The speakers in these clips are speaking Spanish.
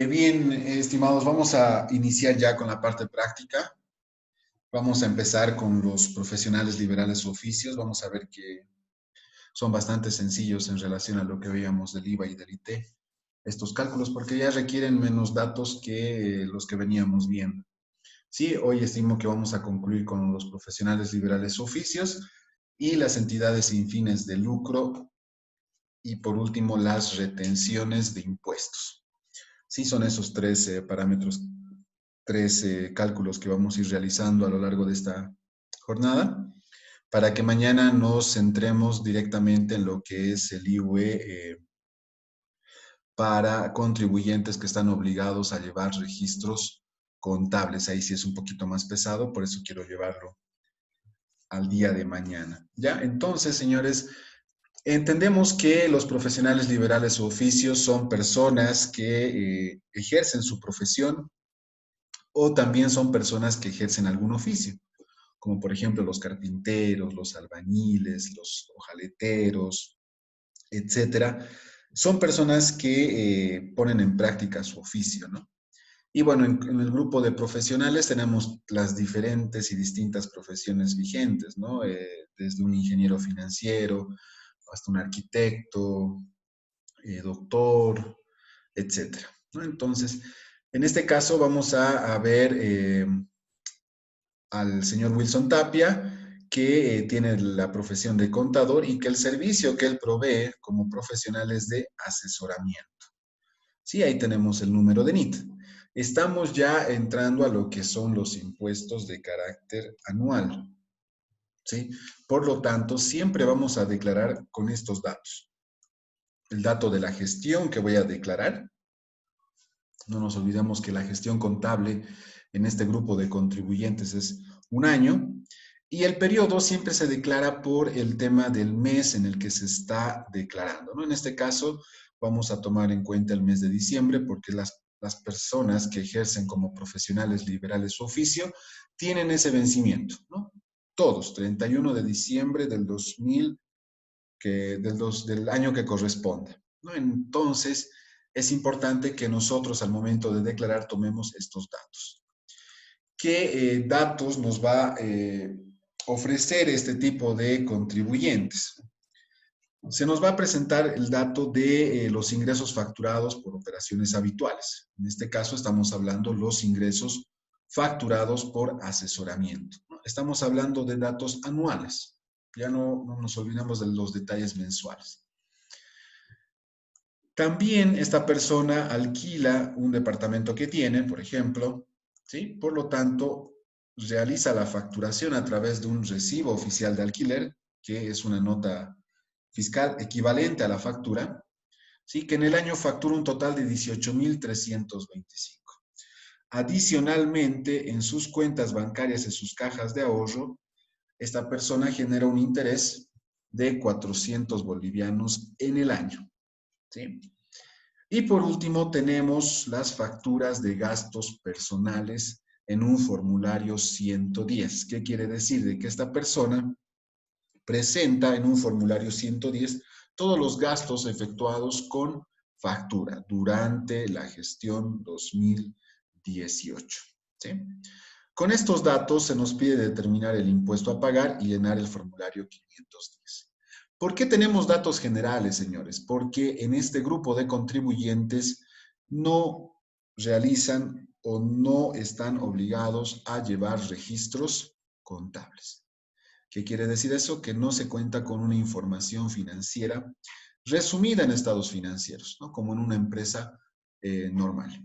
Bien, estimados, vamos a iniciar ya con la parte práctica. Vamos a empezar con los profesionales liberales u oficios. Vamos a ver que son bastante sencillos en relación a lo que veíamos del IVA y del IT. Estos cálculos, porque ya requieren menos datos que los que veníamos viendo. Sí, hoy estimo que vamos a concluir con los profesionales liberales u oficios y las entidades sin fines de lucro y por último las retenciones de impuestos. Sí, son esos tres parámetros, tres cálculos que vamos a ir realizando a lo largo de esta jornada, para que mañana nos centremos directamente en lo que es el IUE para contribuyentes que están obligados a llevar registros contables. Ahí sí es un poquito más pesado, por eso quiero llevarlo al día de mañana. ¿Ya? Entonces, señores, entendemos que los profesionales liberales u oficios son personas que ejercen su profesión o también son personas que ejercen algún oficio, como por ejemplo los carpinteros, los albañiles, los hojaleteros, etcétera. Son personas que ponen en práctica su oficio, ¿no? Y bueno, en el grupo de profesionales tenemos las diferentes y distintas profesiones vigentes, ¿no? Desde un ingeniero financiero hasta un arquitecto, doctor, etcétera, ¿no? Entonces, en este caso vamos a ver al señor Wilson Tapia, que tiene la profesión de contador y que el servicio que él provee como profesional es de asesoramiento. Sí, ahí tenemos el número de NIT. Estamos ya entrando a lo que son los impuestos de carácter anual. ¿Sí? Por lo tanto, siempre vamos a declarar con estos datos. El dato de la gestión que voy a declarar. No nos olvidemos que la gestión contable en este grupo de contribuyentes es un año y el periodo siempre se declara por el tema del mes en el que se está declarando, ¿no? En este caso vamos a tomar en cuenta el mes de diciembre porque las personas que ejercen como profesionales liberales su oficio tienen ese vencimiento, ¿no? Todos, 31 de diciembre del 2000, del año que corresponda, ¿no? Entonces, es importante que nosotros al momento de declarar tomemos estos datos. ¿Qué datos nos va a ofrecer este tipo de contribuyentes? Se nos va a presentar el dato de los ingresos facturados por operaciones habituales. En este caso estamos hablando los ingresos facturados por asesoramiento, ¿no? Estamos hablando de datos anuales. Ya no nos olvidamos de los detalles mensuales. También esta persona alquila un departamento que tiene, por ejemplo, ¿sí? Por lo tanto, realiza la facturación a través de un recibo oficial de alquiler, que es una nota fiscal equivalente a la factura, ¿sí? Que en el año factura un total de 18,325. Adicionalmente, en sus cuentas bancarias, en sus cajas de ahorro, esta persona genera un interés de 400 bolivianos en el año, ¿sí? Y por último, tenemos las facturas de gastos personales en un formulario 110. ¿Qué quiere decir? De que esta persona presenta en un formulario 110 todos los gastos efectuados con factura durante la gestión 2018. ¿Sí? Con estos datos se nos pide determinar el impuesto a pagar y llenar el formulario 510. ¿Por qué tenemos datos generales, señores? Porque en este grupo de contribuyentes no realizan o no están obligados a llevar registros contables. ¿Qué quiere decir eso? Que no se cuenta con una información financiera resumida en estados financieros, ¿no? Como en una empresa normal.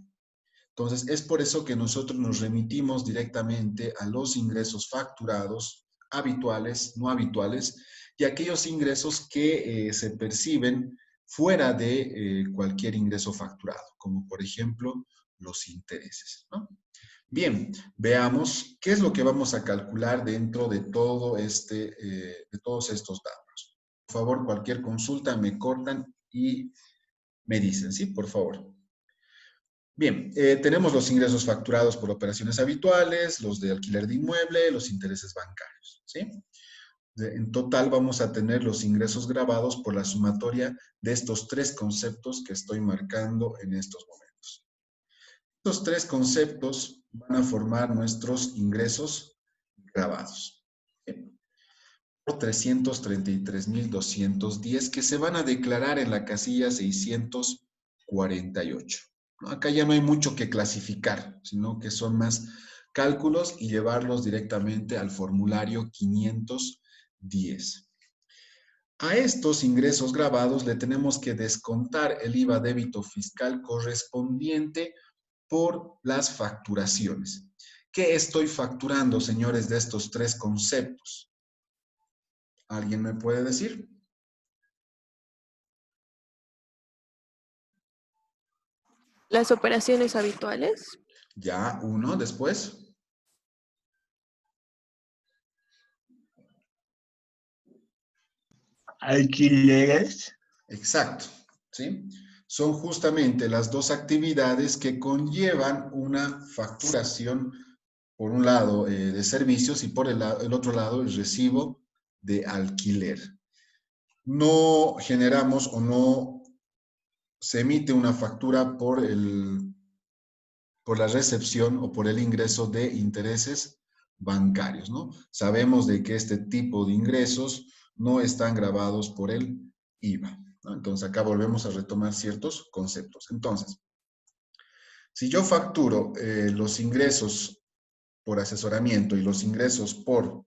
Entonces, es por eso que nosotros nos remitimos directamente a los ingresos facturados, habituales, no habituales, y aquellos ingresos que se perciben fuera de cualquier ingreso facturado, como por ejemplo los intereses, ¿no? Bien, veamos qué es lo que vamos a calcular dentro de todo de todos estos datos. Por favor, cualquier consulta me cortan y me dicen, ¿sí? Por favor. Bien, tenemos los ingresos facturados por operaciones habituales, los de alquiler de inmueble, los intereses bancarios, ¿sí? En total vamos a tener los ingresos grabados por la sumatoria de estos tres conceptos que estoy marcando en estos momentos. Estos tres conceptos van a formar nuestros ingresos grabados. Por 333.210 que se van a declarar en la casilla 648. ¿No? Acá ya no hay mucho que clasificar, sino que son más cálculos y llevarlos directamente al formulario 510. A estos ingresos grabados le tenemos que descontar el IVA débito fiscal correspondiente por las facturaciones. ¿Qué estoy facturando, señores, de estos tres conceptos? ¿Alguien me puede decir? Las operaciones habituales. Ya, uno, después. Alquileres. Exacto, ¿sí? Son justamente las dos actividades que conllevan una facturación, por un lado, de servicios y por el otro lado, el recibo de alquiler. No generamos o no se emite una factura por la recepción o por el ingreso de intereses bancarios, ¿no? Sabemos de que este tipo de ingresos no están grabados por el IVA, ¿no? Entonces acá volvemos a retomar ciertos conceptos. Entonces, si yo facturo los ingresos por asesoramiento y los ingresos por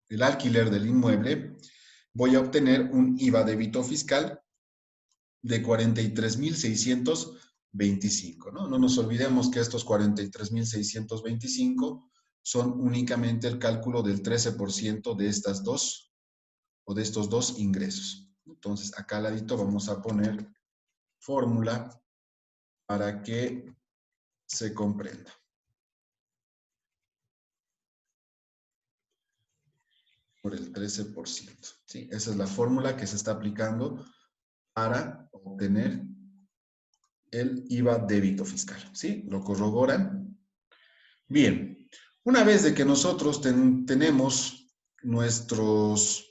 el alquiler del inmueble, voy a obtener un IVA débito fiscal de 43.625, ¿no? No nos olvidemos que estos 43.625 son únicamente el cálculo del 13% de estas dos o de estos dos ingresos. Entonces, acá al ladito vamos a poner fórmula para que se comprenda. Por el 13%. ¿Sí? Esa es la fórmula que se está aplicando para obtener el IVA débito fiscal. ¿Sí? ¿Lo corroboran? Bien. Una vez de que nosotros tenemos nuestros,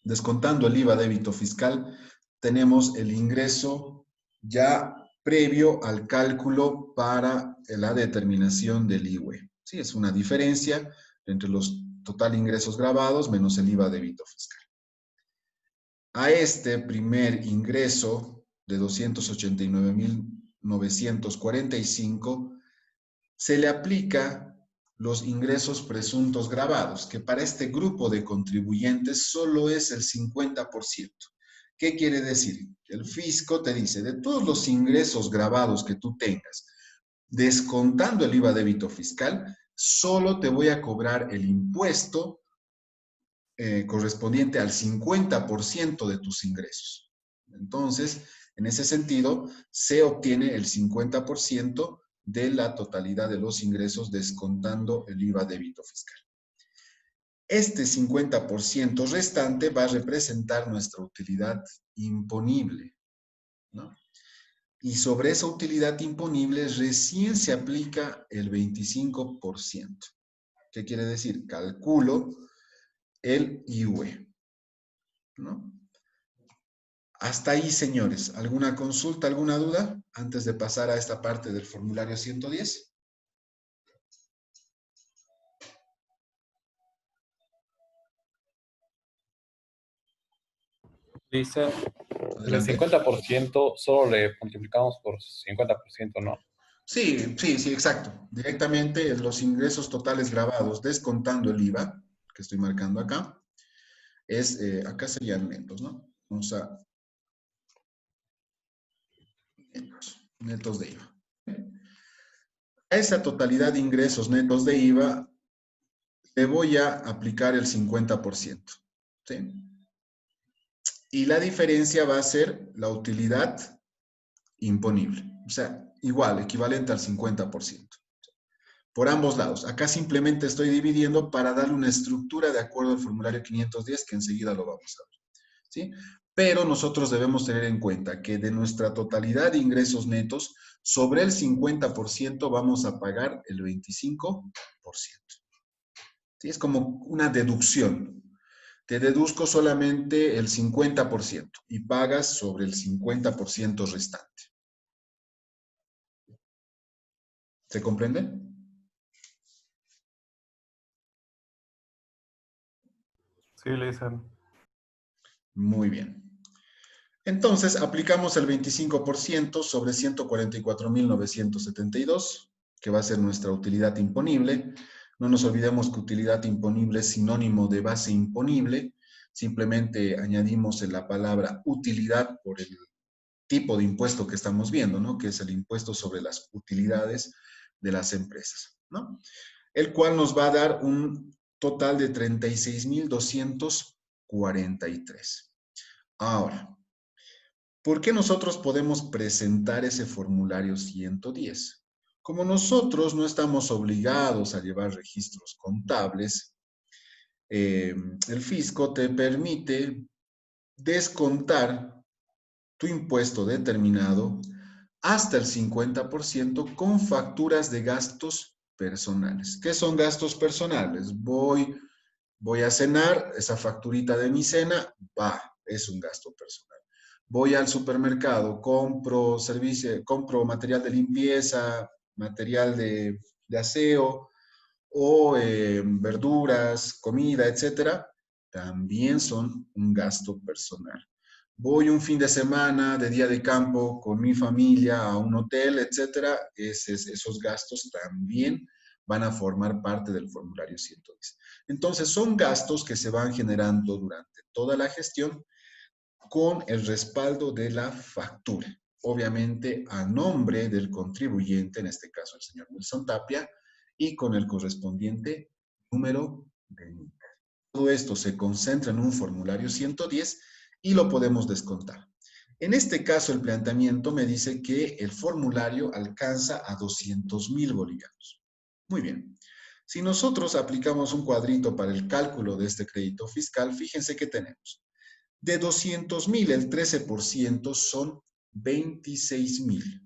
descontando el IVA débito fiscal, tenemos el ingreso ya previo al cálculo para la determinación del IVA. Sí, es una diferencia entre los total ingresos grabados menos el IVA débito fiscal. A este primer ingreso de 289.945 se le aplica los ingresos presuntos grabados, que para este grupo de contribuyentes solo es el 50%. ¿Qué quiere decir? El fisco te dice, de todos los ingresos grabados que tú tengas, descontando el IVA débito fiscal, solo te voy a cobrar el impuesto correspondiente al 50% de tus ingresos. Entonces, en ese sentido, se obtiene el 50% de la totalidad de los ingresos descontando el IVA débito fiscal. Este 50% restante va a representar nuestra utilidad imponible, ¿no? Y sobre esa utilidad imponible recién se aplica el 25%. ¿Qué quiere decir? Calculo el IUE, ¿no? Hasta ahí, señores. ¿Alguna consulta, alguna duda antes de pasar a esta parte del formulario 110? Dice, el Adelante. 50% solo le multiplicamos por 50%, ¿no? Sí, exacto. Directamente los ingresos totales grabados, descontando el IVA, que estoy marcando acá, acá serían netos, ¿no? Vamos a netos de IVA. A esa totalidad de ingresos netos de IVA le voy a aplicar el 50%, ¿sí? Y la diferencia va a ser la utilidad imponible. O sea, igual, equivalente al 50%. Por ambos lados. Acá simplemente estoy dividiendo para darle una estructura de acuerdo al formulario 510, que enseguida lo vamos a ver, ¿sí? Pero nosotros debemos tener en cuenta que de nuestra totalidad de ingresos netos, sobre el 50% vamos a pagar el 25%. ¿Sí? Es como una deducción. Te deduzco solamente el 50% y pagas sobre el 50% restante. ¿Se comprende? Sí, Lisa. Muy bien. Entonces, aplicamos el 25% sobre 144.972, que va a ser nuestra utilidad imponible. No nos olvidemos que utilidad imponible es sinónimo de base imponible. Simplemente añadimos en la palabra utilidad por el tipo de impuesto que estamos viendo, ¿no? Que es el impuesto sobre las utilidades de las empresas, ¿no? El cual nos va a dar un total de 36.243. Ahora, ¿por qué nosotros podemos presentar ese formulario 110? Como nosotros no estamos obligados a llevar registros contables, el fisco te permite descontar tu impuesto determinado hasta el 50% con facturas de gastos personales. ¿Qué son gastos personales? Voy a cenar, esa facturita de mi cena, es un gasto personal. Voy al supermercado, compro servicio, compro material de limpieza, material de aseo o verduras, comida, etcétera, también son un gasto personal. Voy un fin de semana de día de campo con mi familia a un hotel, etcétera, esos gastos también van a formar parte del formulario 110. Entonces, son gastos que se van generando durante toda la gestión con el respaldo de la factura. Obviamente, a nombre del contribuyente, en este caso el señor Wilson Tapia, y con el correspondiente número de NIC. Todo esto se concentra en un formulario 110 y lo podemos descontar. En este caso, el planteamiento me dice que el formulario alcanza a 200.000 bolivianos. Muy bien. Si nosotros aplicamos un cuadrito para el cálculo de este crédito fiscal, fíjense que tenemos. De 200.000, el 13% son 26.000.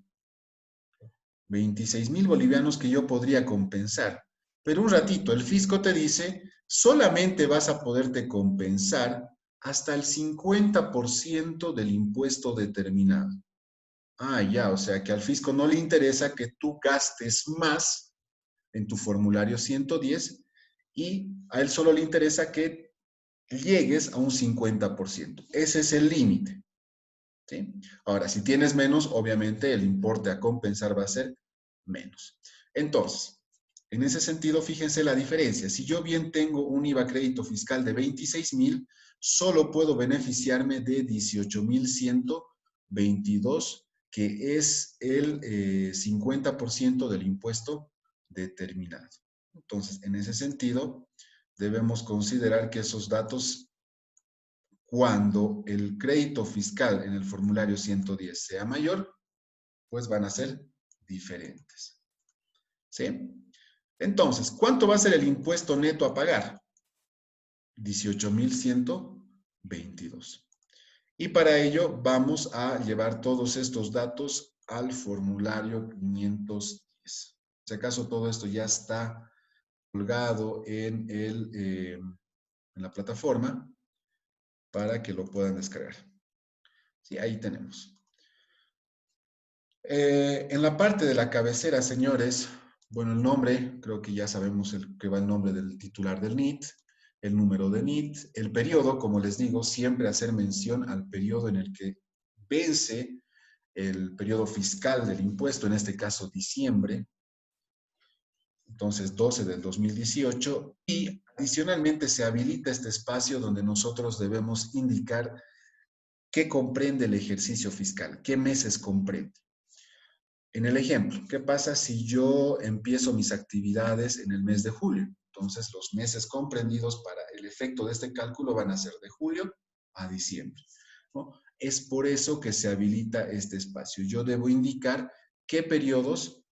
26.000 bolivianos que yo podría compensar. Pero un ratito, el fisco te dice, solamente vas a poderte compensar hasta el 50% del impuesto determinado. Ya, o sea que al fisco no le interesa que tú gastes más en tu formulario 110 y a él solo le interesa que llegues a un 50%. Ese es el límite. ¿Sí? Ahora, si tienes menos, obviamente el importe a compensar va a ser menos. Entonces, en ese sentido, fíjense la diferencia. Si yo bien tengo un IVA crédito fiscal de 26.000, solo puedo beneficiarme de 18.122, que es el 50% del impuesto determinado. Entonces, en ese sentido, debemos considerar que esos datos, cuando el crédito fiscal en el formulario 110 sea mayor, pues van a ser diferentes. ¿Sí? Entonces, ¿cuánto va a ser el impuesto neto a pagar? 18.122. Y para ello vamos a llevar todos estos datos al formulario 510. Si acaso todo esto ya está colgado en la plataforma para que lo puedan descargar. Sí, ahí tenemos. En la parte de la cabecera, señores, bueno, el nombre, creo que ya sabemos que va el nombre del titular del NIT, el número de NIT, el periodo, como les digo, siempre hacer mención al periodo en el que vence el periodo fiscal del impuesto, en este caso diciembre, entonces 12 del 2018, y adicionalmente se habilita este espacio donde nosotros debemos indicar qué comprende el ejercicio fiscal, qué meses comprende. En el ejemplo, ¿qué pasa si yo empiezo mis actividades en el mes de julio? Entonces, los meses comprendidos para el efecto de este cálculo van a ser de julio a diciembre, ¿no? Es por eso que se habilita este espacio. Yo debo indicar qué periodos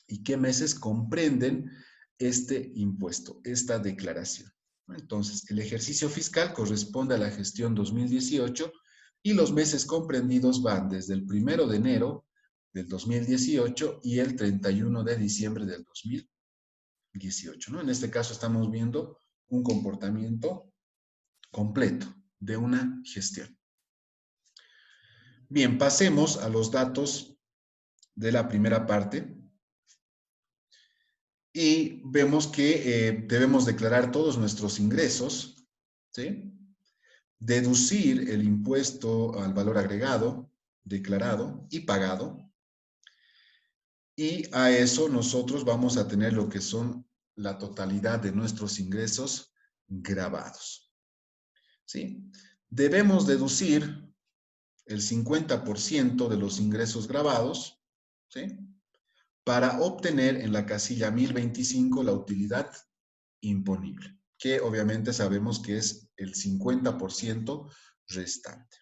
y qué meses comprenden este impuesto, esta declaración. Entonces, el ejercicio fiscal corresponde a la gestión 2018 y los meses comprendidos van desde el 1 de enero del 2018 y el 31 de diciembre del 2018, ¿no? En este caso estamos viendo un comportamiento completo de una gestión. Bien, pasemos a los datos de la primera parte. Y vemos que debemos declarar todos nuestros ingresos, ¿sí? Deducir el impuesto al valor agregado, declarado y pagado. Y a eso nosotros vamos a tener lo que son la totalidad de nuestros ingresos grabados, ¿sí? Debemos deducir el 50% de los ingresos grabados, ¿sí? Para obtener en la casilla 1025 la utilidad imponible, que obviamente sabemos que es el 50% restante.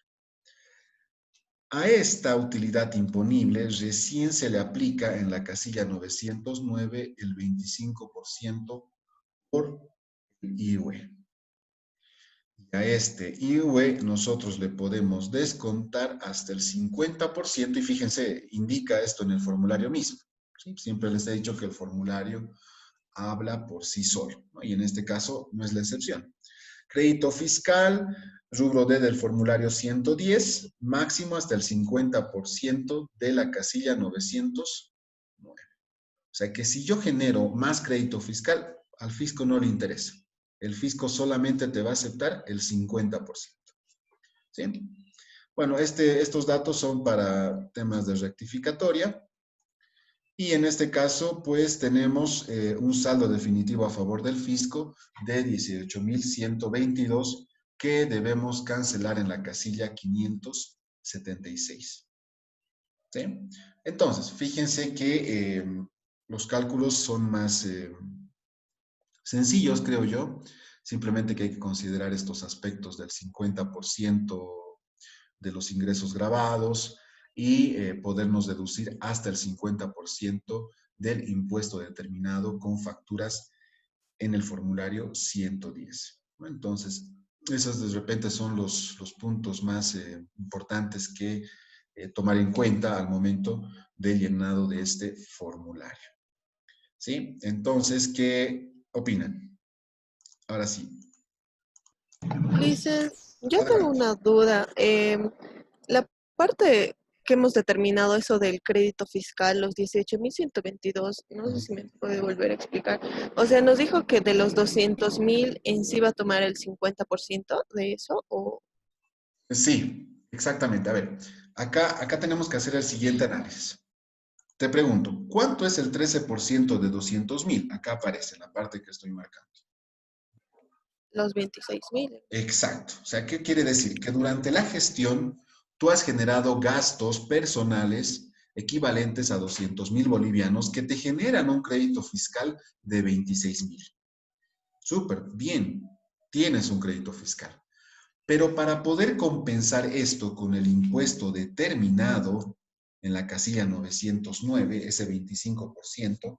A esta utilidad imponible recién se le aplica en la casilla 909 el 25% por el IUE. Y a este IUE nosotros le podemos descontar hasta el 50% y fíjense, indica esto en el formulario mismo, ¿sí? Siempre les he dicho que el formulario habla por sí solo, ¿no? Y en este caso no es la excepción. Crédito fiscal, rubro D del formulario 110, máximo hasta el 50% de la casilla 909. O sea que si yo genero más crédito fiscal, al fisco no le interesa. El fisco solamente te va a aceptar el 50%. ¿Sí? Bueno, estos datos son para temas de rectificatoria. Y en este caso, pues tenemos un saldo definitivo a favor del fisco de 18,122 que debemos cancelar en la casilla 576. ¿Sí? Entonces, fíjense que los cálculos son más sencillos, creo yo. Simplemente que hay que considerar estos aspectos del 50% de los ingresos grabados y podernos deducir hasta el 50% del impuesto determinado con facturas en el formulario 110. Entonces, esos de repente son los puntos más importantes que tomar en cuenta al momento del llenado de este formulario. ¿Sí? Entonces, ¿qué opinan? Ahora sí. Lice, yo tengo Adelante. una duda. La parte que hemos determinado, eso del crédito fiscal, los 18,122, no sé si me puede volver a explicar. O sea, nos dijo que de los 200,000 en sí va a tomar el 50% de eso, o Sí, exactamente. A ver, acá tenemos que hacer el siguiente análisis. Te pregunto, ¿cuánto es el 13% de 200,000? Acá aparece la parte que estoy marcando. los 26,000. Exacto. O sea, ¿qué quiere decir? Que durante la gestión tú has generado gastos personales equivalentes a 200,000 bolivianos que te generan un crédito fiscal de 26,000. Súper, bien, tienes un crédito fiscal. Pero para poder compensar esto con el impuesto determinado en la casilla 909, ese 25%,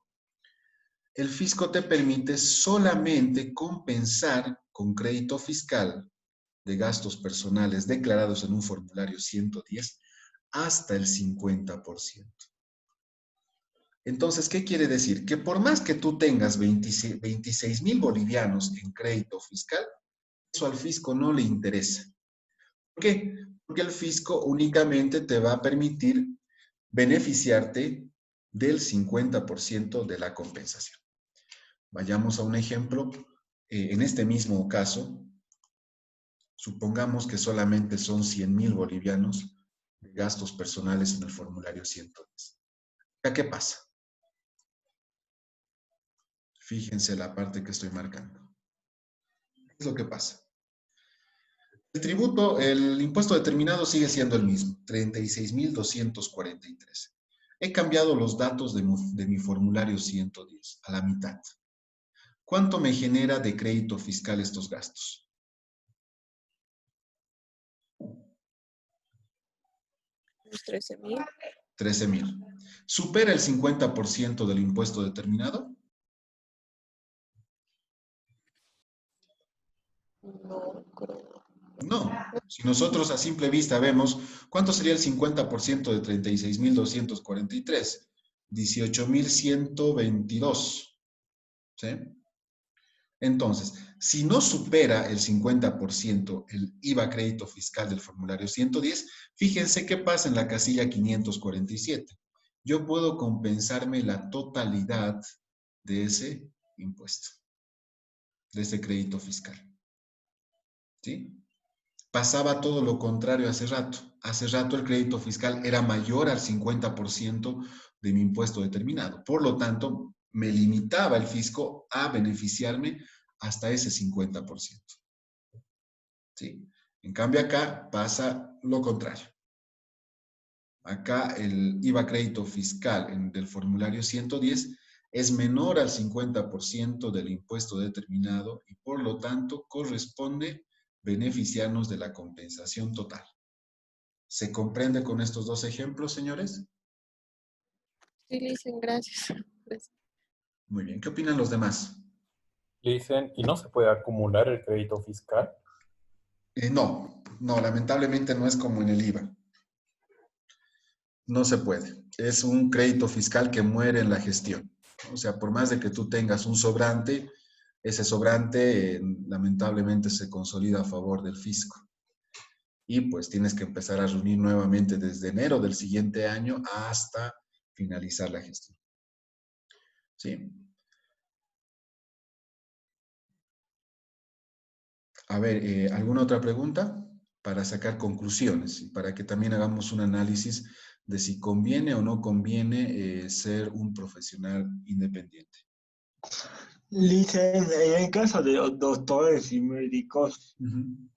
el fisco te permite solamente compensar con crédito fiscal de gastos personales declarados en un formulario 110 hasta el 50%. Entonces, ¿qué quiere decir? Que por más que tú tengas 26,000 bolivianos en crédito fiscal, eso al fisco no le interesa. ¿Por qué? Porque el fisco únicamente te va a permitir beneficiarte del 50% de la compensación. Vayamos a un ejemplo. En este mismo caso, supongamos que solamente son 100,000 bolivianos de gastos personales en el formulario 110. ¿Qué pasa? Fíjense la parte que estoy marcando. ¿Qué es lo que pasa? El tributo, el impuesto determinado sigue siendo el mismo, 36,243. He cambiado los datos de mi formulario 110 a la mitad. ¿Cuánto me genera de crédito fiscal estos gastos? 13,000. 13,000. ¿Supera el 50% del impuesto determinado? No creo. No. Si nosotros a simple vista vemos, ¿cuánto sería el 50% de 36,243? 18,122. ¿Sí? Entonces, si no supera el 50% el IVA crédito fiscal del formulario 110, fíjense qué pasa en la casilla 547. Yo puedo compensarme la totalidad de ese impuesto, de ese crédito fiscal. ¿Sí? Pasaba todo lo contrario hace rato. Hace rato el crédito fiscal era mayor al 50% de mi impuesto determinado. Por lo tanto, me limitaba el fisco a beneficiarme hasta ese 50%. ¿Sí? En cambio acá pasa lo contrario. Acá el IVA crédito fiscal del formulario 110 es menor al 50% del impuesto determinado y por lo tanto corresponde beneficiarnos de la compensación total. ¿Se comprende con estos dos ejemplos, señores? Sí, dicen, gracias. Gracias. Muy bien. ¿Qué opinan los demás? Le dicen, ¿y no se puede acumular el crédito fiscal? No, lamentablemente no es como en el IVA. No se puede. Es un crédito fiscal que muere en la gestión. O sea, por más de que tú tengas un sobrante, ese sobrante lamentablemente se consolida a favor del fisco. Y pues tienes que empezar a reunir nuevamente desde enero del siguiente año hasta finalizar la gestión. ¿Sí? A ver, ¿alguna otra pregunta? Para sacar conclusiones y para que también hagamos un análisis de si conviene o no conviene ser un profesional independiente. Dicen, en el caso de los doctores y médicos, Ujú.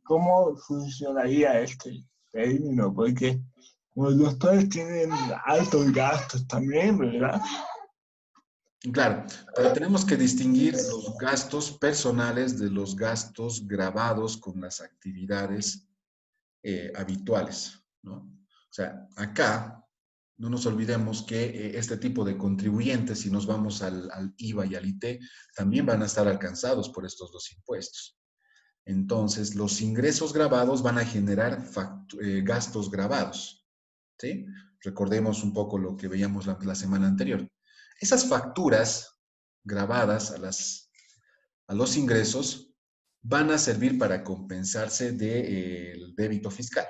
¿cómo funcionaría este término? Porque los doctores tienen altos gastos también, ¿verdad? Claro, pero tenemos que distinguir los gastos personales de los gastos grabados con las actividades habituales, ¿no? O sea, acá no nos olvidemos que este tipo de contribuyentes, si nos vamos al IVA y al IT, también van a estar alcanzados por estos dos impuestos. Entonces, los ingresos grabados van a generar gastos grabados, ¿sí? Recordemos un poco lo que veíamos la semana anterior. Esas facturas grabadas a los ingresos van a servir para compensarse del débito fiscal,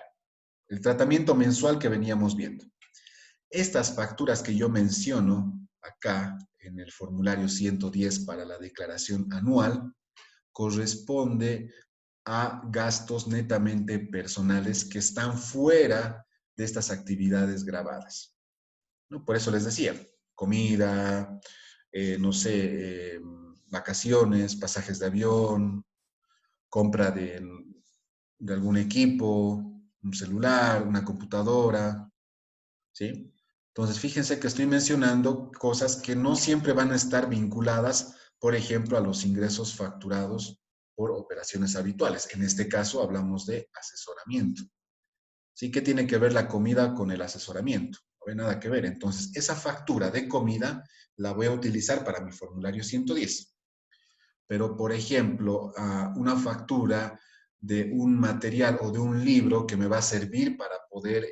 el tratamiento mensual que veníamos viendo. Estas facturas que yo menciono acá en el formulario 110 para la declaración anual corresponde a gastos netamente personales que están fuera de estas actividades grabadas, ¿no? Por eso les decía, comida, no sé, vacaciones, pasajes de avión, compra de algún equipo, un celular, una computadora, ¿sí? Entonces, fíjense que estoy mencionando cosas que no siempre van a estar vinculadas, por ejemplo, a los ingresos facturados por operaciones habituales. En este caso, hablamos de asesoramiento. ¿Sí? ¿Qué tiene que ver la comida con el asesoramiento? No hay nada que ver. Entonces, esa factura de comida la voy a utilizar para mi formulario 110. Pero, por ejemplo, una factura de un material o de un libro que me va a servir para poder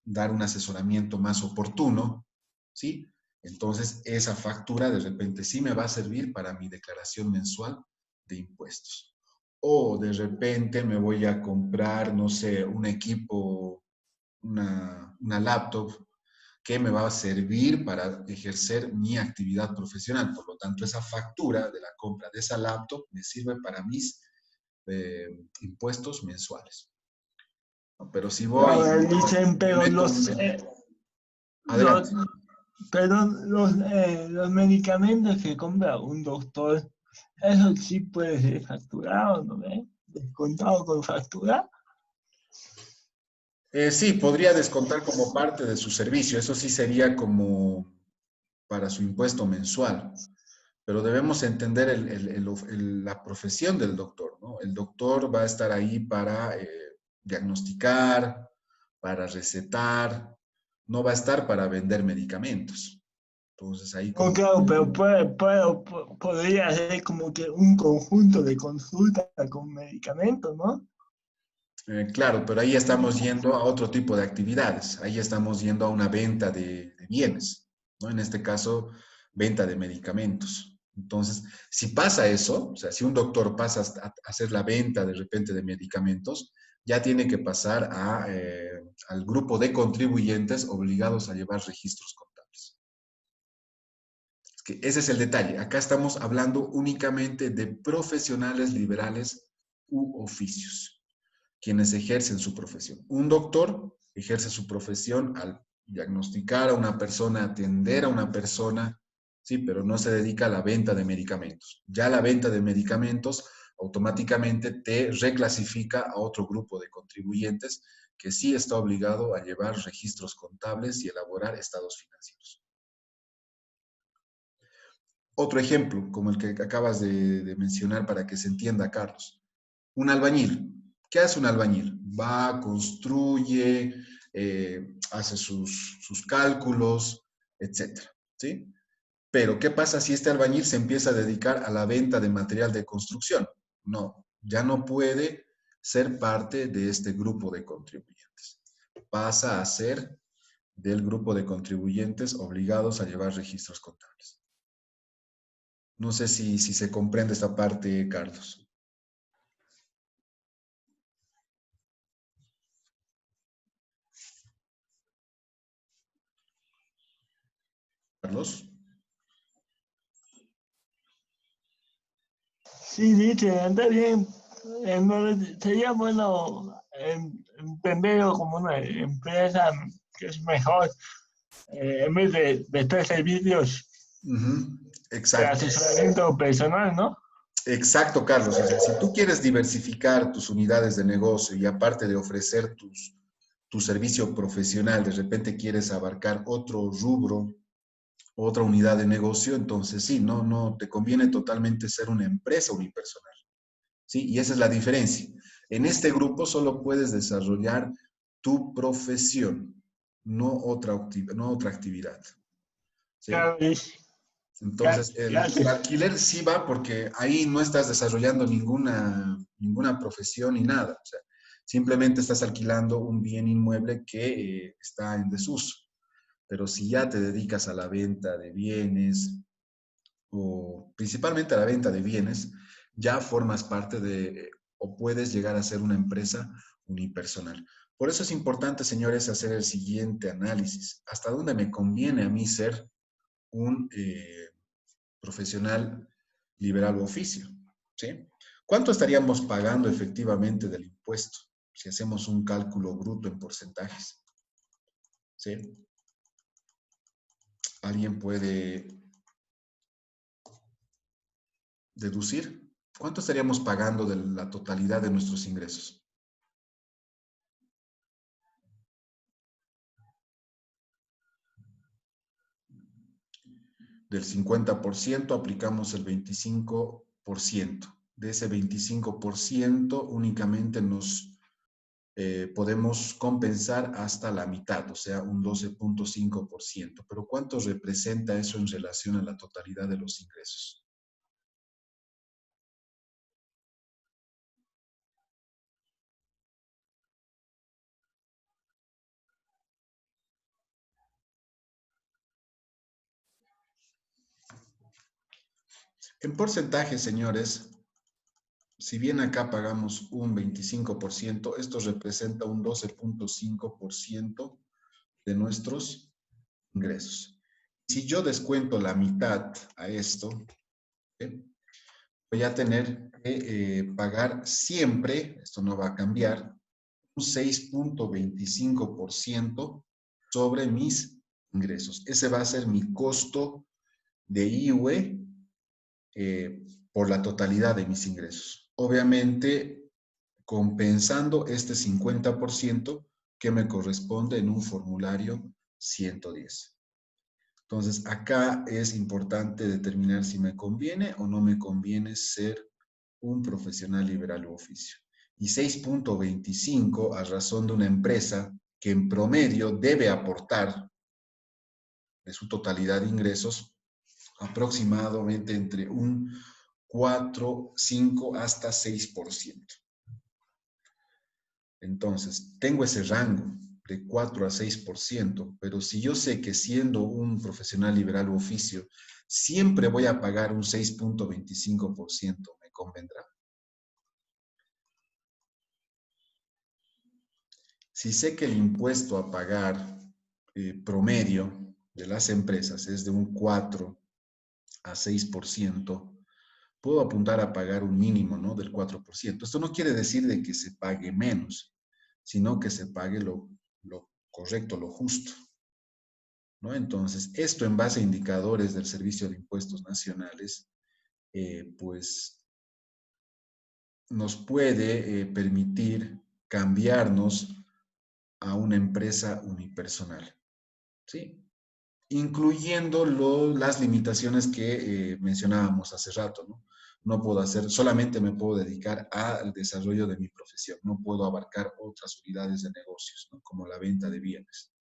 dar un asesoramiento más oportuno, ¿sí? Entonces, esa factura de repente sí me va a servir para mi declaración mensual de impuestos. O de repente me voy a comprar, no sé, un equipo, una laptop que me va a servir para ejercer mi actividad profesional. Por lo tanto, esa factura de la compra de esa laptop me sirve para mis impuestos mensuales. ¿No? Pero si voy Ahora dicen, me pero meto los, adelante. los medicamentos que compra un doctor, eso sí puede ser facturado, ¿no ve? Descontado con factura. Sí, podría descontar como parte de su servicio. Eso sí sería como para su impuesto mensual. Pero debemos entender la profesión del doctor, ¿no? El doctor va a estar ahí para diagnosticar, para recetar, no va a estar para vender medicamentos. Entonces ahí No, como... claro, pero podría ser como que un conjunto de consulta con medicamentos, ¿no? Claro, pero ahí estamos yendo a otro tipo de actividades. Ahí estamos yendo a una venta de bienes, ¿no? En este caso, venta de medicamentos. Entonces, si pasa eso, o sea, si un doctor pasa a hacer la venta de repente de medicamentos, ya tiene que pasar al grupo de contribuyentes obligados a llevar registros contables. Que ese es el detalle. Acá estamos hablando únicamente de profesionales liberales u oficios, quienes ejercen su profesión. Un doctor ejerce su profesión al diagnosticar a una persona, atender a una persona, sí, pero no se dedica a la venta de medicamentos. Ya la venta de medicamentos automáticamente te reclasifica a otro grupo de contribuyentes que sí está obligado a llevar registros contables y elaborar estados financieros. Otro ejemplo, como el que acabas de mencionar para que se entienda, Carlos. Un albañil. ¿Qué hace un albañil? Va, construye, hace sus cálculos, etcétera, ¿sí? Pero, ¿qué pasa si este albañil se empieza a dedicar a la venta de material de construcción? No, ya no puede ser parte de este grupo de contribuyentes. Pasa a ser del grupo de contribuyentes obligados a llevar registros contables. No sé si se comprende esta parte, Carlos. Carlos. Sí, dice, anda bien. Sería bueno entenderlo como una empresa que es mejor, en vez de estar servicios Ujú, de exacto. asesoramiento personal, ¿no? Exacto, Carlos. O sea, si tú quieres diversificar tus unidades de negocio y aparte de ofrecer tu servicio profesional, de repente quieres abarcar otro rubro, otra unidad de negocio, entonces sí, no te conviene totalmente ser una empresa unipersonal. ¿Sí? Y esa es la diferencia. En este grupo solo puedes desarrollar tu profesión, no otra actividad. ¿Sí? Claro, Luis. Entonces, el Gracias. alquiler sí va porque ahí no estás desarrollando ninguna profesión ni nada. O sea, simplemente estás alquilando un bien inmueble que está en desuso. Pero si ya te dedicas a la venta de bienes o principalmente a la venta de bienes, ya formas parte de o puedes llegar a ser una empresa unipersonal. Por eso es importante, señores, hacer el siguiente análisis. ¿Hasta dónde me conviene a mí ser un profesional liberal o oficio? ¿Sí? ¿Cuánto estaríamos pagando efectivamente del impuesto si hacemos un cálculo bruto en porcentajes? ¿Sí? ¿Alguien puede deducir? ¿Cuánto estaríamos pagando de la totalidad de nuestros ingresos? Del 50% aplicamos el 25%. De ese 25% únicamente nos podemos compensar hasta la mitad, o sea, un 12.5%. Pero ¿cuánto representa eso en relación a la totalidad de los ingresos? En porcentaje, señores, si bien acá pagamos un 25%, esto representa un 12.5% de nuestros ingresos. Si yo descuento la mitad a esto, ¿eh? Voy a tener que pagar siempre, esto no va a cambiar, un 6.25% sobre mis ingresos. Ese va a ser mi costo de IUE por la totalidad de mis ingresos. Obviamente, compensando este 50% que me corresponde en un formulario 110. Entonces, acá es importante determinar si me conviene o no me conviene ser un profesional liberal u oficio. Y 6.25 a razón de una empresa que en promedio debe aportar de su totalidad de ingresos aproximadamente entre un 4, 5 hasta 6%. Entonces, tengo ese rango de 4 a 6%, pero si yo sé que siendo un profesional liberal u oficio, siempre voy a pagar un 6.25%, ¿me convendrá? Si sé que el impuesto a pagar promedio de las empresas es de un 4 a 6%, puedo apuntar a pagar un mínimo, ¿no?, del 4%. Esto no quiere decir de que se pague menos, sino que se pague lo correcto, lo justo, ¿no? Entonces, esto en base a indicadores del Servicio de Impuestos Nacionales, pues nos puede permitir cambiarnos a una empresa unipersonal, ¿sí? Incluyendo las limitaciones que mencionábamos hace rato, ¿no? No puedo hacer, solamente me puedo dedicar al desarrollo de mi profesión, no puedo abarcar otras unidades de negocios, ¿no?, como la venta de bienes.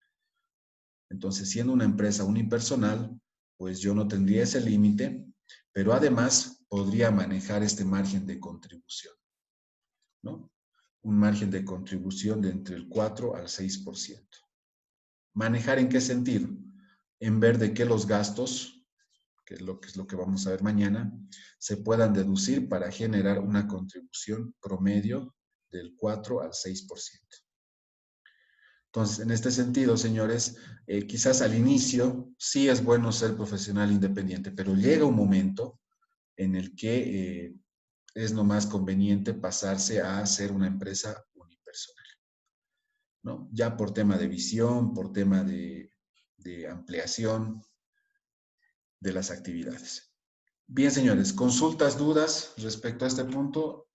Entonces, siendo una empresa unipersonal, pues yo no tendría ese límite, pero además podría manejar este margen de contribución, ¿no? Un margen de contribución de entre el 4 al 6%. ¿Manejar en qué sentido? En ver de que los gastos, que es lo que vamos a ver mañana, se puedan deducir para generar una contribución promedio del 4 al 6%. Entonces, en este sentido, señores, quizás al inicio sí es bueno ser profesional independiente, pero llega un momento en el que es no más conveniente pasarse a ser una empresa unipersonal, ¿no? Ya por tema de visión, por tema de ampliación de las actividades. Bien, señores, consultas, dudas respecto a este punto.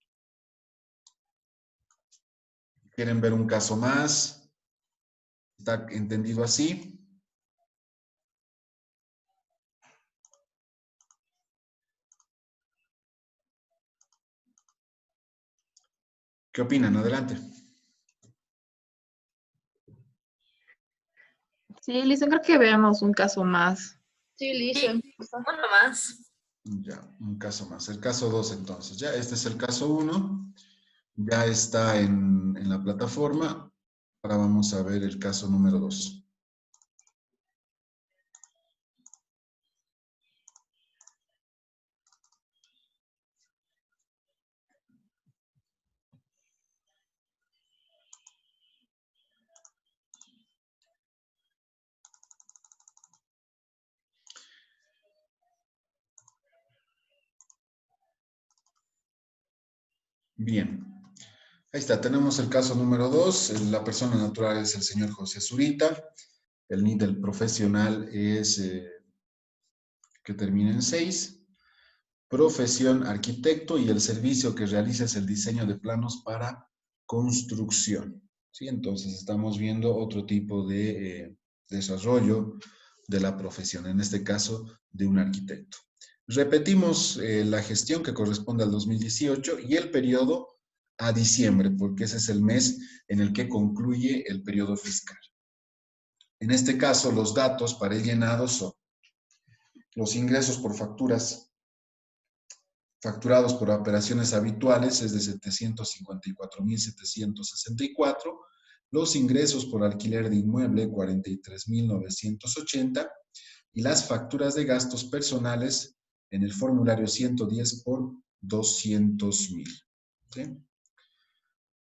¿Quieren ver un caso más? ¿Está entendido así? ¿Qué opinan? Adelante. Sí, listo, creo que veamos un caso más. Sí, listo. Uno más. Ya, un caso más. El caso 2, entonces. Ya, este es el caso 1. Ya está en la plataforma. Ahora vamos a ver el caso número 2. Bien. Ahí está, tenemos el caso número 2. La persona natural es el señor José Zurita. El NID del profesional es que termina en 6. Profesión arquitecto y el servicio que realiza es el diseño de planos para construcción. ¿Sí? Entonces estamos viendo otro tipo de desarrollo de la profesión, en este caso de un arquitecto. Repetimos la gestión que corresponde al 2018 y el periodo a diciembre, porque ese es el mes en el que concluye el periodo fiscal. En este caso, los datos para el llenado son los ingresos por facturados por operaciones habituales es de 754.764, los ingresos por alquiler de inmueble 43.980 y las facturas de gastos personales en el formulario 110 por 200.000. ¿Sí?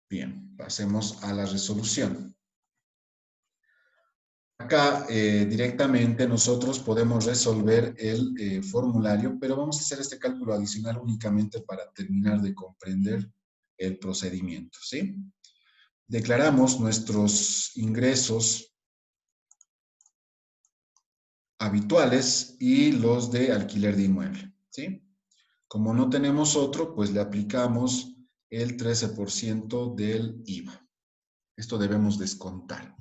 Bien, pasemos a la resolución. Acá directamente nosotros podemos resolver el formulario, pero vamos a hacer este cálculo adicional únicamente para terminar de comprender el procedimiento, ¿sí? Declaramos nuestros ingresos habituales y los de alquiler de inmueble, ¿sí? Como no tenemos otro, pues le aplicamos el 13% del IVA. Esto debemos descontar.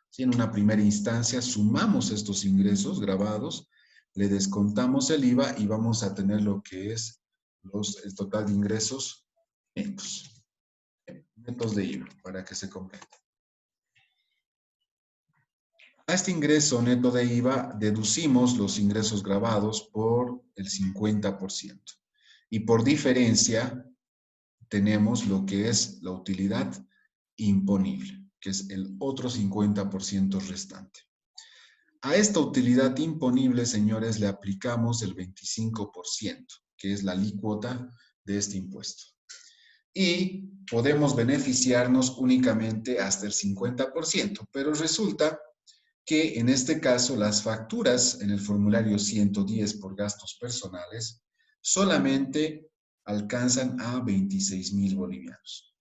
Si en una primera instancia sumamos estos ingresos grabados, le descontamos el IVA y vamos a tener lo que es el total de ingresos netos. Netos de IVA, para que se complete. A este ingreso neto de IVA deducimos los ingresos grabados por el 50%. Y por diferencia tenemos lo que es la utilidad imponible, que es el otro 50% restante. A esta utilidad imponible, señores, le aplicamos el 25%, que es la alícuota de este impuesto. Y podemos beneficiarnos únicamente hasta el 50%, pero resulta que en este caso las facturas en el formulario 110 por gastos personales solamente alcanzan a 26,000 bolivianos.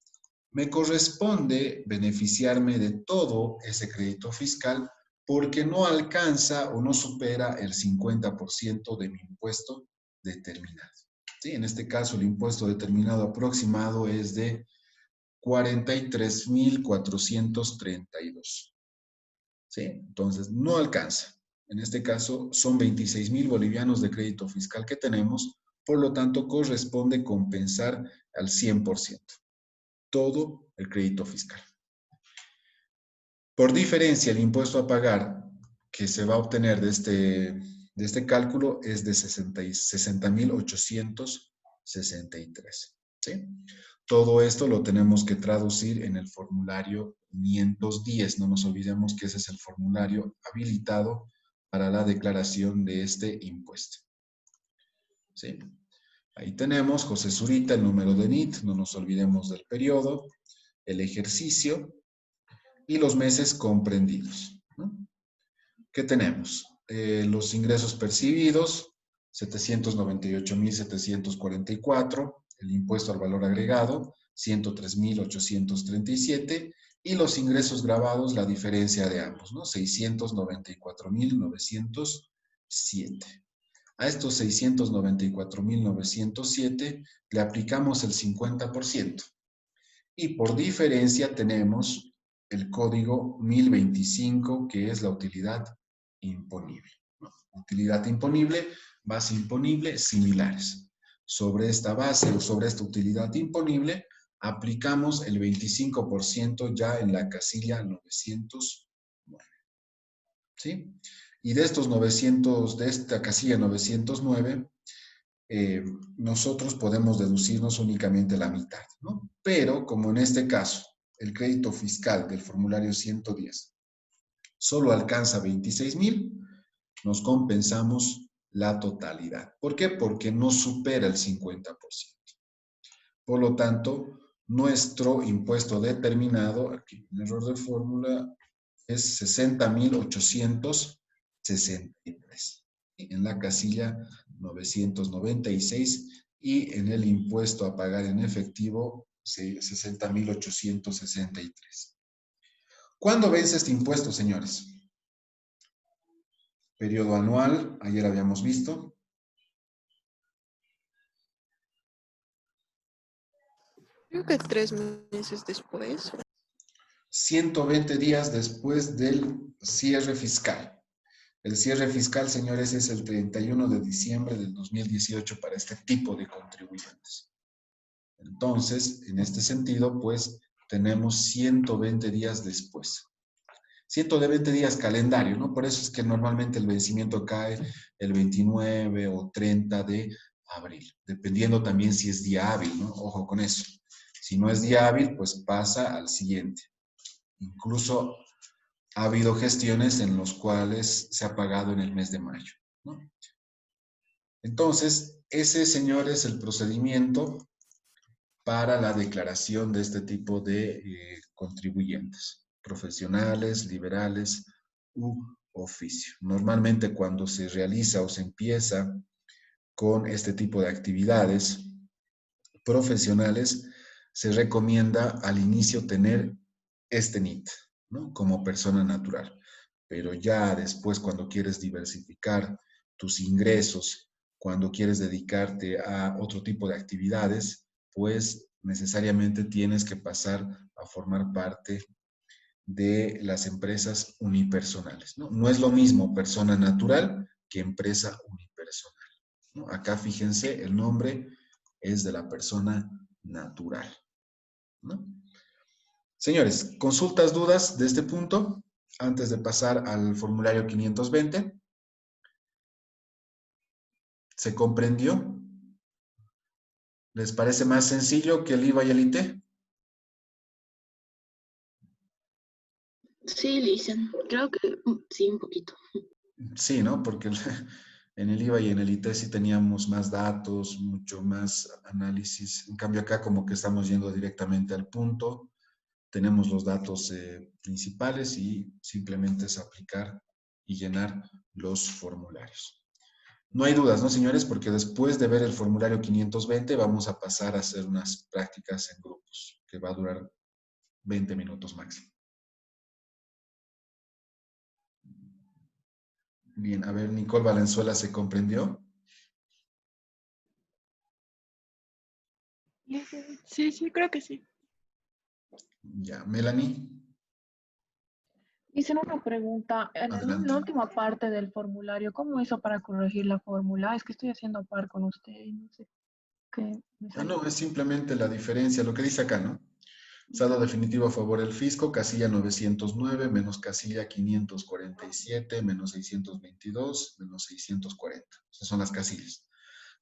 Me corresponde beneficiarme de todo ese crédito fiscal porque no alcanza o no supera el 50% de mi impuesto determinado. ¿Sí? En este caso, el impuesto determinado aproximado es de 43,432. ¿Sí? Entonces, no alcanza. En este caso, son 26,000 bolivianos de crédito fiscal que tenemos, por lo tanto, corresponde compensar al 100% todo el crédito fiscal. Por diferencia, el impuesto a pagar que se va a obtener de este cálculo es de 60,863. ¿Sí? Todo esto lo tenemos que traducir en el formulario 510. No nos olvidemos que ese es el formulario habilitado para la declaración de este impuesto. ¿Sí? Ahí tenemos, José Zurita, el número de NIT, no nos olvidemos del periodo, el ejercicio y los meses comprendidos, ¿no? ¿Qué tenemos? Los ingresos percibidos, 798,744, el impuesto al valor agregado, 103,837, y los ingresos grabados, la diferencia de ambos, ¿no? 694,907. A estos 694,907 le aplicamos el 50%. Y por diferencia tenemos el código 1025, que es la utilidad imponible, ¿no? Utilidad imponible, base imponible, similares. Sobre esta base o sobre esta utilidad imponible, aplicamos el 25% ya en la casilla 909. ¿Sí? Y de estos 900, de esta casilla 909, nosotros podemos deducirnos únicamente la mitad, ¿no? Pero, como en este caso, el crédito fiscal del formulario 110 solo alcanza 26,000, nos compensamos la totalidad. ¿Por qué? Porque no supera el 50%. Por lo tanto, nuestro impuesto determinado, aquí un error de fórmula, es 60,863. En la casilla 996 y en el impuesto a pagar en efectivo 60,863. ¿Cuándo vence este impuesto, señores? Periodo anual, ayer habíamos visto. Creo que 3 meses después. 120 días después del cierre fiscal. El cierre fiscal, señores, es el 31 de diciembre del 2018 para este tipo de contribuyentes. Entonces, en este sentido, pues, tenemos 120 días después. 120 días calendario, ¿no? Por eso es que normalmente el vencimiento cae el 29 o 30 de abril, dependiendo también si es día hábil, ¿no? Ojo con eso. Si no es día hábil, pues pasa al siguiente. Incluso ha habido gestiones en las cuales se ha pagado en el mes de mayo, ¿no? Entonces, ese, señor, es el procedimiento para la declaración de este tipo de contribuyentes, profesionales, liberales u oficio. Normalmente cuando se realiza o se empieza con este tipo de actividades profesionales, se recomienda al inicio tener este NIT, ¿no? Como persona natural. Pero ya después, cuando quieres diversificar tus ingresos, cuando quieres dedicarte a otro tipo de actividades, pues necesariamente tienes que pasar a formar parte de las empresas unipersonales, ¿no? No es lo mismo persona natural que empresa unipersonal, ¿no? Acá fíjense, el nombre es de la persona natural, ¿no? Señores, ¿consultas, dudas de este punto antes de pasar al formulario 520? ¿Se comprendió? ¿Les parece más sencillo que el IVA y el IT? Sí, Lisen, creo que sí, un poquito. Sí, ¿no? Porque en el IVA y en el IT sí teníamos más datos, mucho más análisis. En cambio acá como que estamos yendo directamente al punto Tenemos los datos principales y simplemente es aplicar y llenar los formularios. No hay dudas, ¿no, señores? Porque después de ver el formulario 520 vamos a pasar a hacer unas prácticas en grupos, que va a durar 20 minutos máximo. Bien, a ver, Nicole Valenzuela, ¿se comprendió? Sí, creo que sí. Ya, Melanie, Hice una pregunta. En adelante. la última parte del formulario, ¿cómo hizo para corregir la fórmula? Es que estoy haciendo a par con usted y no sé qué me Ah, salió. no, es simplemente la diferencia, lo que dice acá, ¿no? Saldo definitivo a favor del fisco, casilla 909, menos casilla 547, menos 622, menos 640. Esas son las casillas.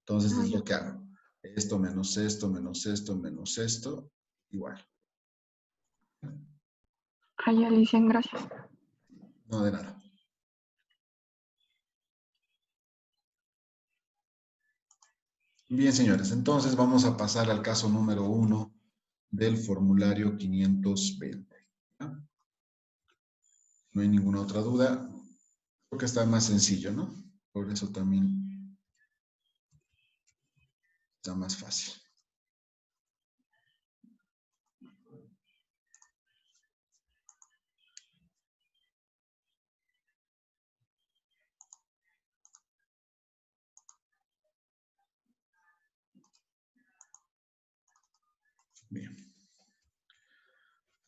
Entonces Ah, es ya. lo que hago. Esto menos esto, menos esto, menos esto, igual. Ah, ya, Alicia, gracias. No de nada. Bien, señores, entonces vamos a pasar al caso número 1 del formulario 520. ¿Ya? No hay ninguna otra duda. Creo que está más sencillo, ¿no? Por eso también está más fácil. Bien.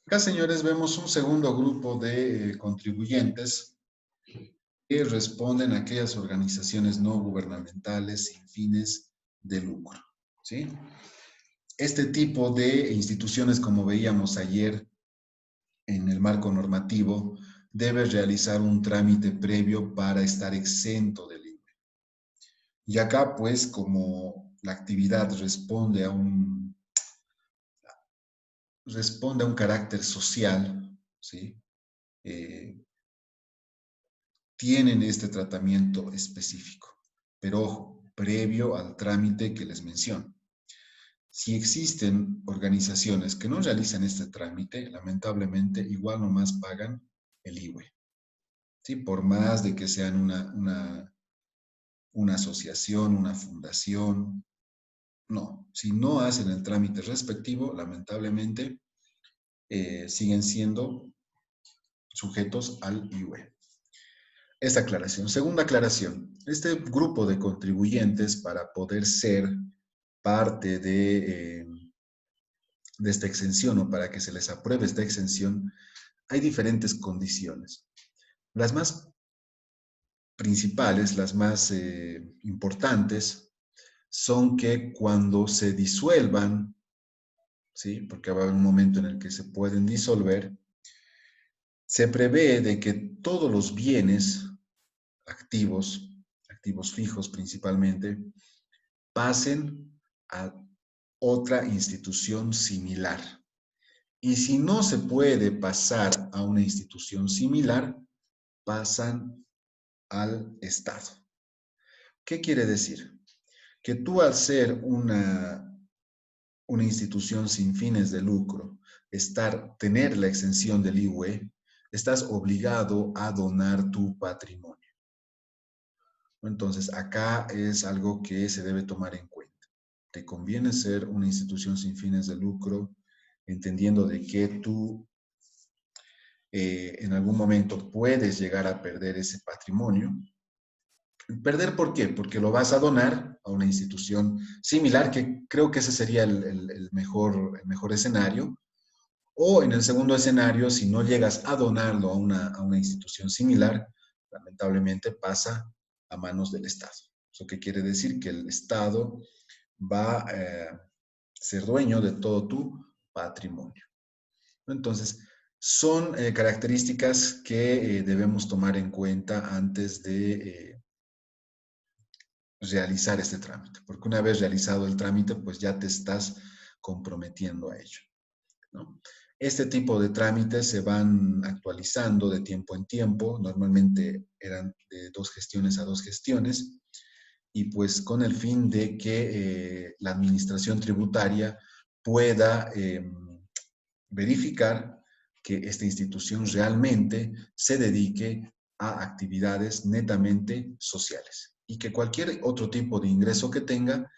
Acá, señores, vemos un segundo grupo de contribuyentes que responden a aquellas organizaciones no gubernamentales sin fines de lucro. ¿Sí? Este tipo de instituciones, como veíamos ayer en el marco normativo, debe realizar un trámite previo para estar exento del IVA. Y acá, pues, como la actividad responde a un carácter social, ¿sí? Tienen este tratamiento específico. Pero ojo, previo al trámite que les menciono. Si existen organizaciones que no realizan este trámite, lamentablemente igual nomás pagan el IVA. ¿Sí? Por más de que sean una asociación, una fundación. No, si no hacen el trámite respectivo, lamentablemente siguen siendo sujetos al IVA. Esta aclaración. Segunda aclaración. Este grupo de contribuyentes, para poder ser parte de esta exención o para que se les apruebe esta exención, hay diferentes condiciones. Las más principales, las más importantes, son que cuando se disuelvan, ¿sí? Porque va a haber un momento en el que se pueden disolver, se prevé de que todos los bienes activos fijos principalmente, pasen a otra institución similar. Y si no se puede pasar a una institución similar, pasan al Estado. ¿Qué quiere decir? Que tú, al ser una institución sin fines de lucro, tener la exención del IVA, estás obligado a donar tu patrimonio. Entonces, acá es algo que se debe tomar en cuenta. Te conviene ser una institución sin fines de lucro, entendiendo de que tú en algún momento puedes llegar a perder ese patrimonio. ¿Perder por qué? Porque lo vas a donar a una institución similar, que creo que ese sería el mejor escenario. O en el segundo escenario, si no llegas a donarlo a una institución similar, lamentablemente pasa a manos del Estado. ¿Eso qué quiere decir? Que el Estado va a ser dueño de todo tu patrimonio. Entonces, son características que debemos tomar en cuenta antes de realizar este trámite, porque una vez realizado el trámite, pues ya te estás comprometiendo a ello, ¿no? Este tipo de trámites se van actualizando de tiempo en tiempo, normalmente eran de 2 gestiones a 2 gestiones, y pues con el fin de que la administración tributaria pueda verificar que esta institución realmente se dedique a actividades netamente sociales y que cualquier otro tipo de ingreso que tenga,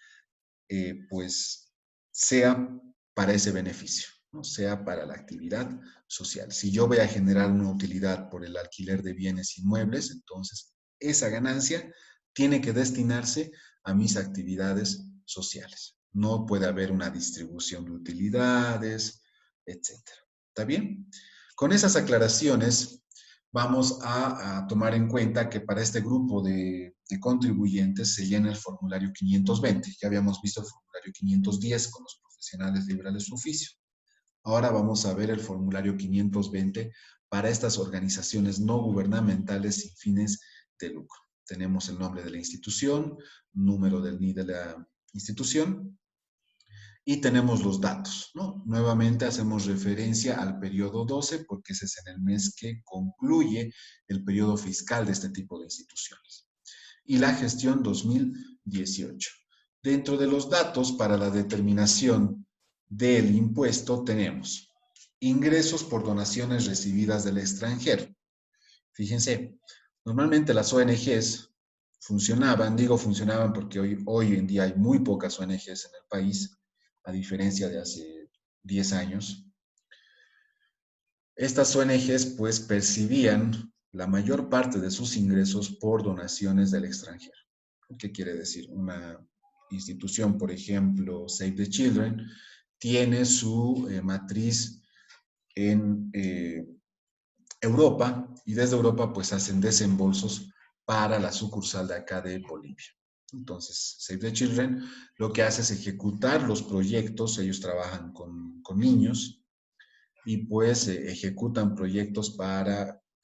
pues sea para ese beneficio, ¿no? Sea para la actividad social. Si yo voy a generar una utilidad por el alquiler de bienes inmuebles, entonces esa ganancia tiene que destinarse a mis actividades sociales. No puede haber una distribución de utilidades, etcétera. ¿Está bien? Con esas aclaraciones, vamos a tomar en cuenta que para este grupo de contribuyentes se llena el formulario 520. Ya habíamos visto el formulario 510 con los profesionales liberales su oficio. Ahora vamos a ver el formulario 520 para estas organizaciones no gubernamentales sin fines de lucro. Tenemos el nombre de la institución, número del NIE de la institución, y tenemos los datos, ¿no? Nuevamente hacemos referencia al periodo 12 porque ese es en el mes que concluye el periodo fiscal de este tipo de instituciones. Y la gestión 2018. Dentro de los datos para la determinación del impuesto tenemos ingresos por donaciones recibidas del extranjero. Fíjense, normalmente las ONGs funcionaban, digo funcionaban porque hoy en día hay muy pocas ONGs en el país, a diferencia de hace 10 años. Estas ONGs pues percibían la mayor parte de sus ingresos por donaciones del extranjero. ¿Qué quiere decir? Una institución, por ejemplo, Save the Children, tiene su matriz en Europa y desde Europa pues hacen desembolsos para la sucursal de acá de Bolivia. Entonces, Save the Children lo que hace es ejecutar los proyectos, ellos trabajan con niños y pues ejecutan proyectos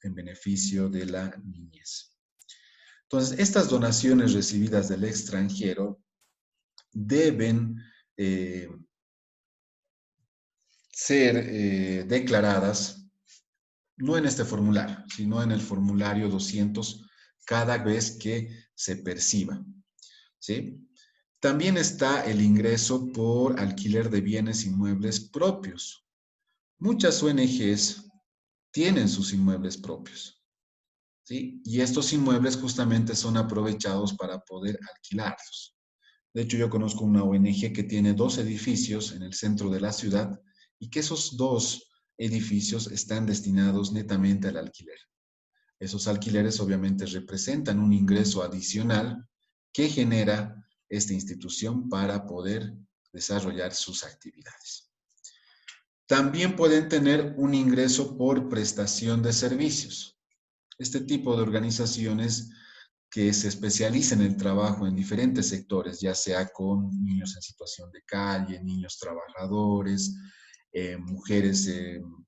en beneficio de la niñez. Entonces, estas donaciones recibidas del extranjero deben ser declaradas no en este formulario, sino en el formulario 200 cada vez que se perciba. ¿Sí? También está el ingreso por alquiler de bienes inmuebles propios. Muchas ONGs tienen sus inmuebles propios, ¿sí? Y estos inmuebles justamente son aprovechados para poder alquilarlos. De hecho, yo conozco una ONG que tiene 2 edificios en el centro de la ciudad y que esos 2 edificios están destinados netamente al alquiler. Esos alquileres obviamente representan un ingreso adicional que genera esta institución para poder desarrollar sus actividades. También pueden tener un ingreso por prestación de servicios. Este tipo de organizaciones que se especializan en el trabajo en diferentes sectores, ya sea con niños en situación de calle, niños trabajadores, mujeres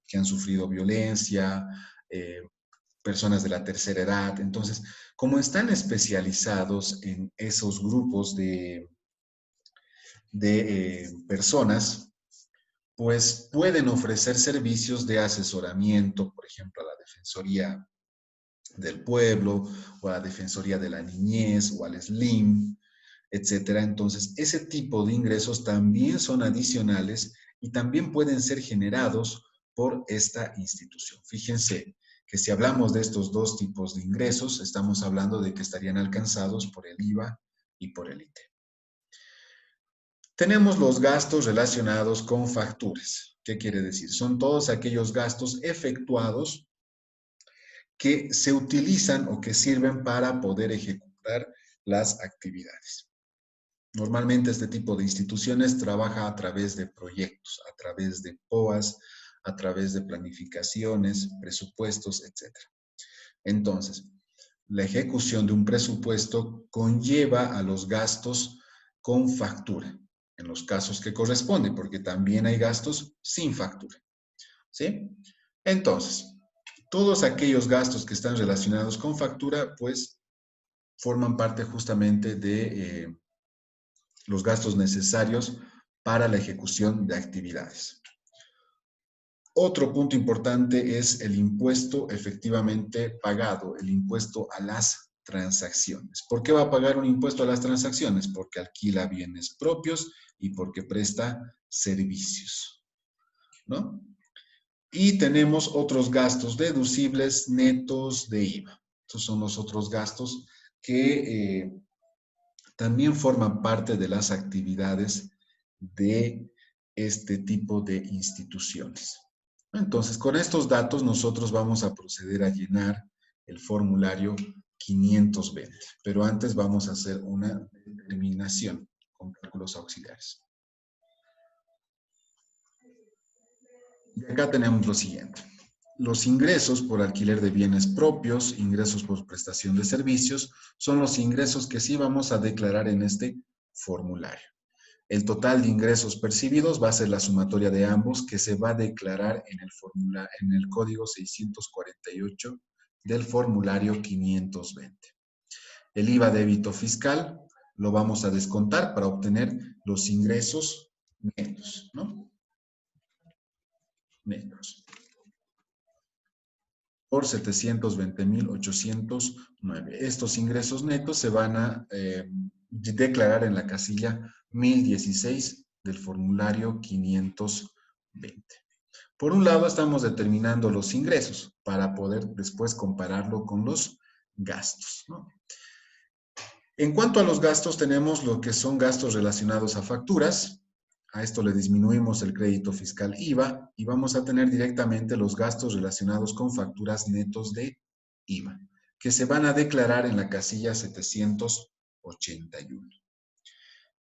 que han sufrido violencia, personas de la tercera edad. Entonces, como están especializados en esos grupos de personas, pues pueden ofrecer servicios de asesoramiento, por ejemplo, a la Defensoría del Pueblo, o a la Defensoría de la Niñez, o al SLIM, etcétera. Entonces, ese tipo de ingresos también son adicionales y también pueden ser generados por esta institución. Fíjense que si hablamos de estos 2 tipos de ingresos, estamos hablando de que estarían alcanzados por el IVA y por el ITE. Tenemos los gastos relacionados con facturas. ¿Qué quiere decir? Son todos aquellos gastos efectuados que se utilizan o que sirven para poder ejecutar las actividades. Normalmente este tipo de instituciones trabaja a través de proyectos, a través de POAs, a través de planificaciones, presupuestos, etc. Entonces, la ejecución de un presupuesto conlleva a los gastos con factura, en los casos que corresponden, porque también hay gastos sin factura. ¿Sí? Entonces, todos aquellos gastos que están relacionados con factura, pues, forman parte justamente de los gastos necesarios para la ejecución de actividades. Otro punto importante es el impuesto efectivamente pagado, el impuesto a las transacciones. ¿Por qué va a pagar un impuesto a las transacciones? Porque alquila bienes propios y porque presta servicios, ¿no? Y tenemos otros gastos deducibles netos de IVA. Estos son los otros gastos que también forman parte de las actividades de este tipo de instituciones. Entonces, con estos datos nosotros vamos a proceder a llenar el formulario 520, pero antes vamos a hacer una determinación con cálculos auxiliares. Y acá tenemos lo siguiente. Los ingresos por alquiler de bienes propios, ingresos por prestación de servicios, son los ingresos que sí vamos a declarar en este formulario. El total de ingresos percibidos va a ser la sumatoria de ambos que se va a declarar en el código 648 del formulario 520. El IVA débito fiscal lo vamos a descontar para obtener los ingresos netos, ¿no? Netos. Por 720.809. Estos ingresos netos se van a declarar en la casilla 1016 del formulario 520. Por un lado, estamos determinando los ingresos para poder después compararlo con los gastos, ¿no? En cuanto a los gastos, tenemos lo que son gastos relacionados a facturas. A esto le disminuimos el crédito fiscal IVA y vamos a tener directamente los gastos relacionados con facturas netos de IVA, que se van a declarar en la casilla 781.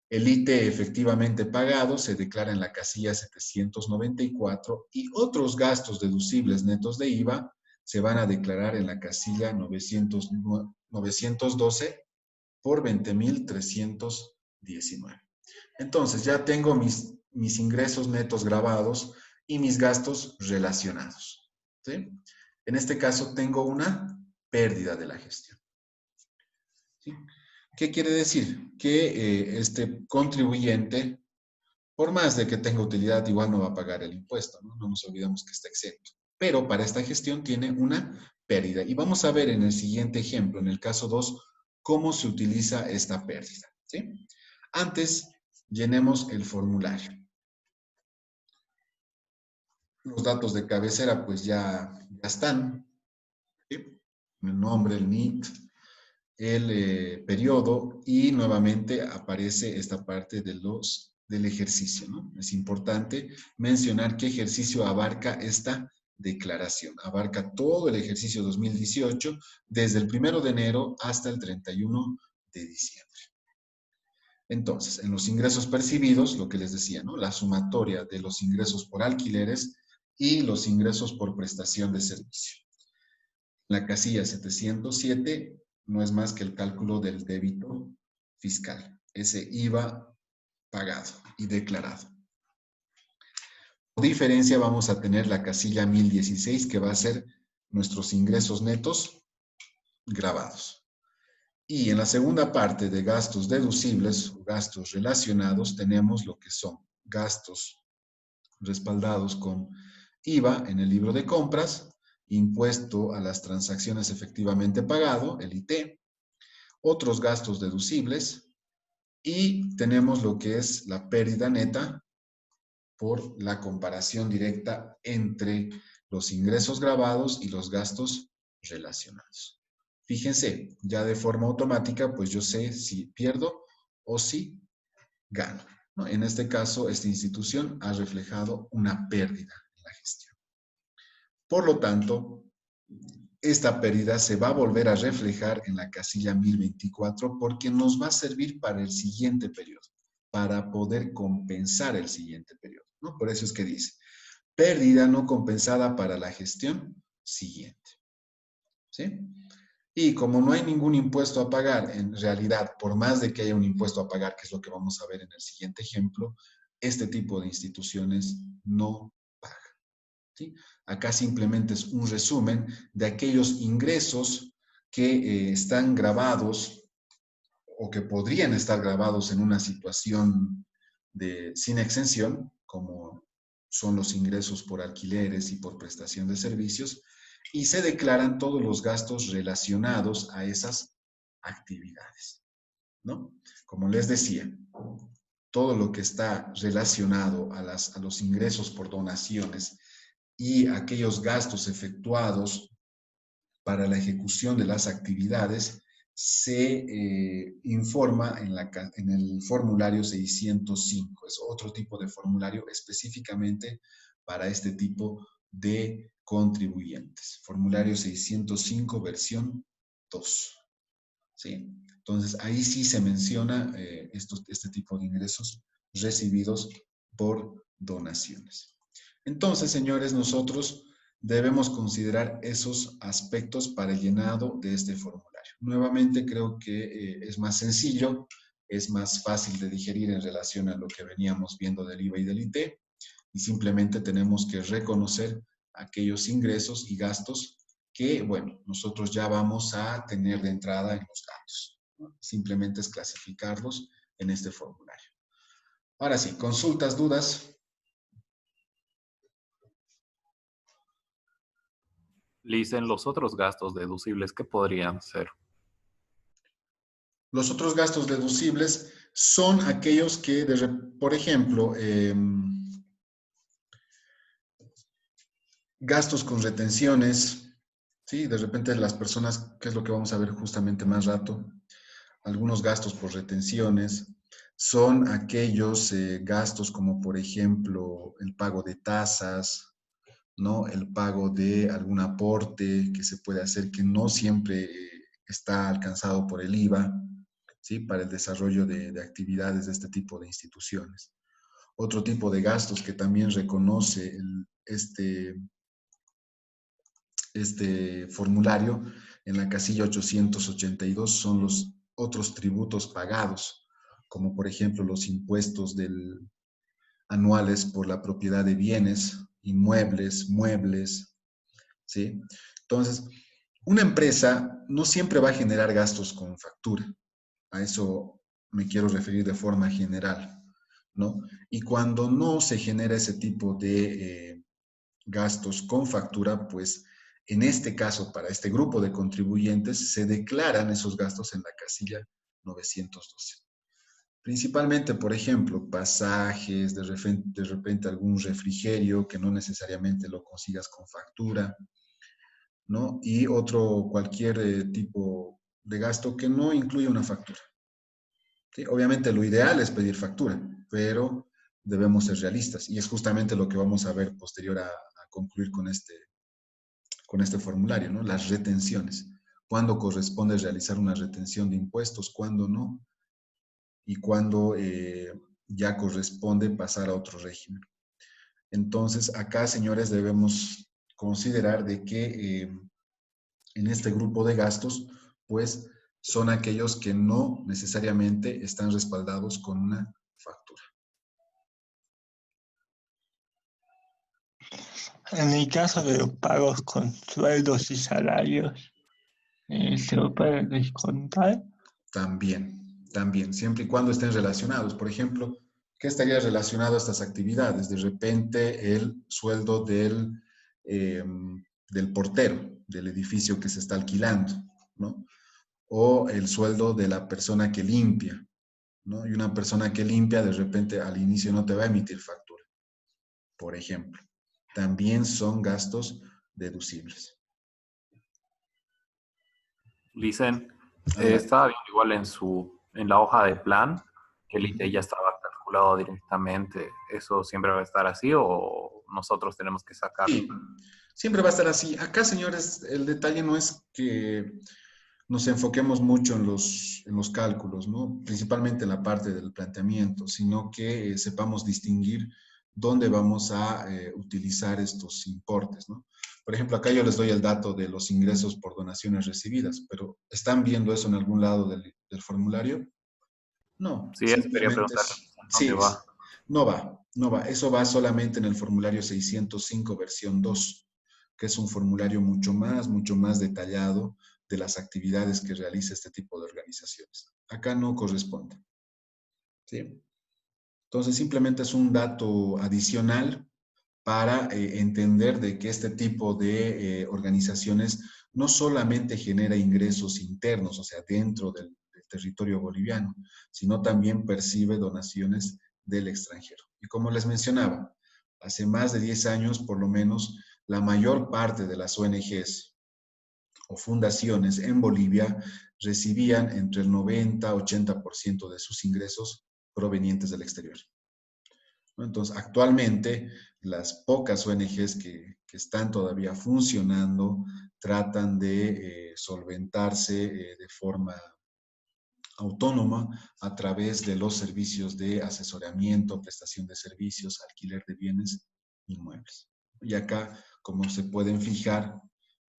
El IT efectivamente pagado se declara en la casilla 794 y otros gastos deducibles netos de IVA se van a declarar en la casilla 912 por 20.319. Entonces, ya tengo mis ingresos netos grabados y mis gastos relacionados, ¿sí? En este caso, tengo una pérdida de la gestión, ¿sí? ¿Qué quiere decir? Que este contribuyente, por más de que tenga utilidad, igual no va a pagar el impuesto, ¿no? No nos olvidemos que está exento. Pero para esta gestión tiene una pérdida. Y vamos a ver en el siguiente ejemplo, en el caso 2, cómo se utiliza esta pérdida, ¿sí? Antes, llenemos el formulario. Los datos de cabecera pues ya están, ¿sí? El nombre, el NIT, el periodo y nuevamente aparece esta parte del ejercicio, ¿no? Es importante mencionar qué ejercicio abarca esta declaración. Abarca todo el ejercicio 2018 desde el 1 de enero hasta el 31 de diciembre. Entonces, en los ingresos percibidos, lo que les decía, ¿no? La sumatoria de los ingresos por alquileres y los ingresos por prestación de servicio. La casilla 707 no es más que el cálculo del débito fiscal, ese IVA pagado y declarado. Por diferencia vamos a tener la casilla 1016 que va a ser nuestros ingresos netos grabados. Y en la segunda parte de gastos deducibles o gastos relacionados tenemos lo que son gastos respaldados con IVA en el libro de compras, impuesto a las transacciones efectivamente pagado, el IT, otros gastos deducibles y tenemos lo que es la pérdida neta por la comparación directa entre los ingresos grabados y los gastos relacionados. Fíjense, ya de forma automática, pues yo sé si pierdo o si gano, ¿no? En este caso, esta institución ha reflejado una pérdida en la gestión. Por lo tanto, esta pérdida se va a volver a reflejar en la casilla 1024 porque nos va a servir para el siguiente periodo, para poder compensar el siguiente periodo, ¿no? Por eso es que dice, pérdida no compensada para la gestión siguiente, ¿sí? Y como no hay ningún impuesto a pagar, en realidad, por más de que haya un impuesto a pagar, que es lo que vamos a ver en el siguiente ejemplo, este tipo de instituciones no pagan, ¿sí? Acá simplemente es un resumen de aquellos ingresos que están grabados o que podrían estar grabados en una situación sin exención, como son los ingresos por alquileres y por prestación de servicios, y se declaran todos los gastos relacionados a esas actividades, ¿no? Como les decía, todo lo que está relacionado a los ingresos por donaciones y aquellos gastos efectuados para la ejecución de las actividades se informa en el formulario 605. Es otro tipo de formulario específicamente para este tipo de contribuyentes. Formulario 605, versión 2. ¿Sí? Entonces, ahí sí se menciona este tipo de ingresos recibidos por donaciones. Entonces, señores, nosotros debemos considerar esos aspectos para el llenado de este formulario. Nuevamente, creo que es más sencillo, es más fácil de digerir en relación a lo que veníamos viendo del IVA y del IT, y simplemente tenemos que reconocer aquellos ingresos y gastos que, bueno, nosotros ya vamos a tener de entrada en los datos, ¿no? Simplemente es clasificarlos en este formulario. Ahora sí, consultas, dudas. Le dicen los otros gastos deducibles, ¿qué podrían ser? Los otros gastos deducibles son aquellos que, por ejemplo, gastos con retenciones, ¿sí? De repente las personas, ¿qué es lo que vamos a ver justamente más rato? Algunos gastos por retenciones son aquellos gastos como, por ejemplo, el pago de tasas, ¿no? El pago de algún aporte que se puede hacer que no siempre está alcanzado por el IVA, ¿sí? Para el desarrollo de actividades de este tipo de instituciones. Otro tipo de gastos que también reconoce este formulario en la casilla 882 son los otros tributos pagados, como por ejemplo los impuestos anuales por la propiedad de bienes, inmuebles, muebles, ¿sí? Entonces, una empresa no siempre va a generar gastos con factura. A eso me quiero referir de forma general, ¿no? Y cuando no se genera ese tipo de gastos con factura, pues en este caso, para este grupo de contribuyentes, se declaran esos gastos en la casilla 912. Principalmente, por ejemplo, pasajes, de repente algún refrigerio que no necesariamente lo consigas con factura, ¿no? Y cualquier tipo de gasto que no incluya una factura. ¿Sí? Obviamente lo ideal es pedir factura, pero debemos ser realistas y es justamente lo que vamos a ver posterior a concluir con este formulario, ¿no? Las retenciones. ¿Cuándo corresponde realizar una retención de impuestos? ¿Cuándo no? Y cuándo ya corresponde pasar a otro régimen. Entonces, acá, señores, debemos considerar de que en este grupo de gastos, pues, son aquellos que no necesariamente están respaldados con una factura. En el caso de los pagos con sueldos y salarios, ¿se lo pueden descontar? También, siempre y cuando estén relacionados. Por ejemplo, ¿qué estaría relacionado a estas actividades? De repente, el sueldo del portero del edificio que se está alquilando, ¿no? O el sueldo de la persona que limpia, ¿no? Y una persona que limpia, de repente, al inicio no te va a emitir factura, por ejemplo. También son gastos deducibles. Dicen, Adelante. estaba viendo igual en la hoja de plan que el IT ya estaba calculado directamente. ¿Eso siempre va a estar así o nosotros tenemos que sacarlo? Sí, siempre va a estar así. Acá, señores, el detalle no es que nos enfoquemos mucho en los cálculos, ¿no? Principalmente en la parte del planteamiento, sino que sepamos distinguir dónde vamos a utilizar estos importes, ¿no? Por ejemplo, acá yo les doy el dato de los ingresos por donaciones recibidas, pero ¿están viendo eso en algún lado del formulario? No, Sí, eso quería simplemente preguntarle, sí, ¿dónde va? no va. Eso va solamente en el formulario 605, versión 2, que es un formulario mucho más detallado de las actividades que realiza este tipo de organizaciones. Acá no corresponde. ¿Sí? Entonces, simplemente es un dato adicional para entender de que este tipo de organizaciones no solamente genera ingresos internos, o sea, dentro del territorio boliviano, sino también percibe donaciones del extranjero. Y como les mencionaba, hace más de 10 años, por lo menos, la mayor parte de las ONGs o fundaciones en Bolivia recibían entre el 90-80% de sus ingresos provenientes del exterior. Entonces, actualmente, las pocas ONGs que están todavía funcionando tratan de solventarse de forma autónoma a través de los servicios de asesoramiento, prestación de servicios, alquiler de bienes inmuebles. Y acá, como se pueden fijar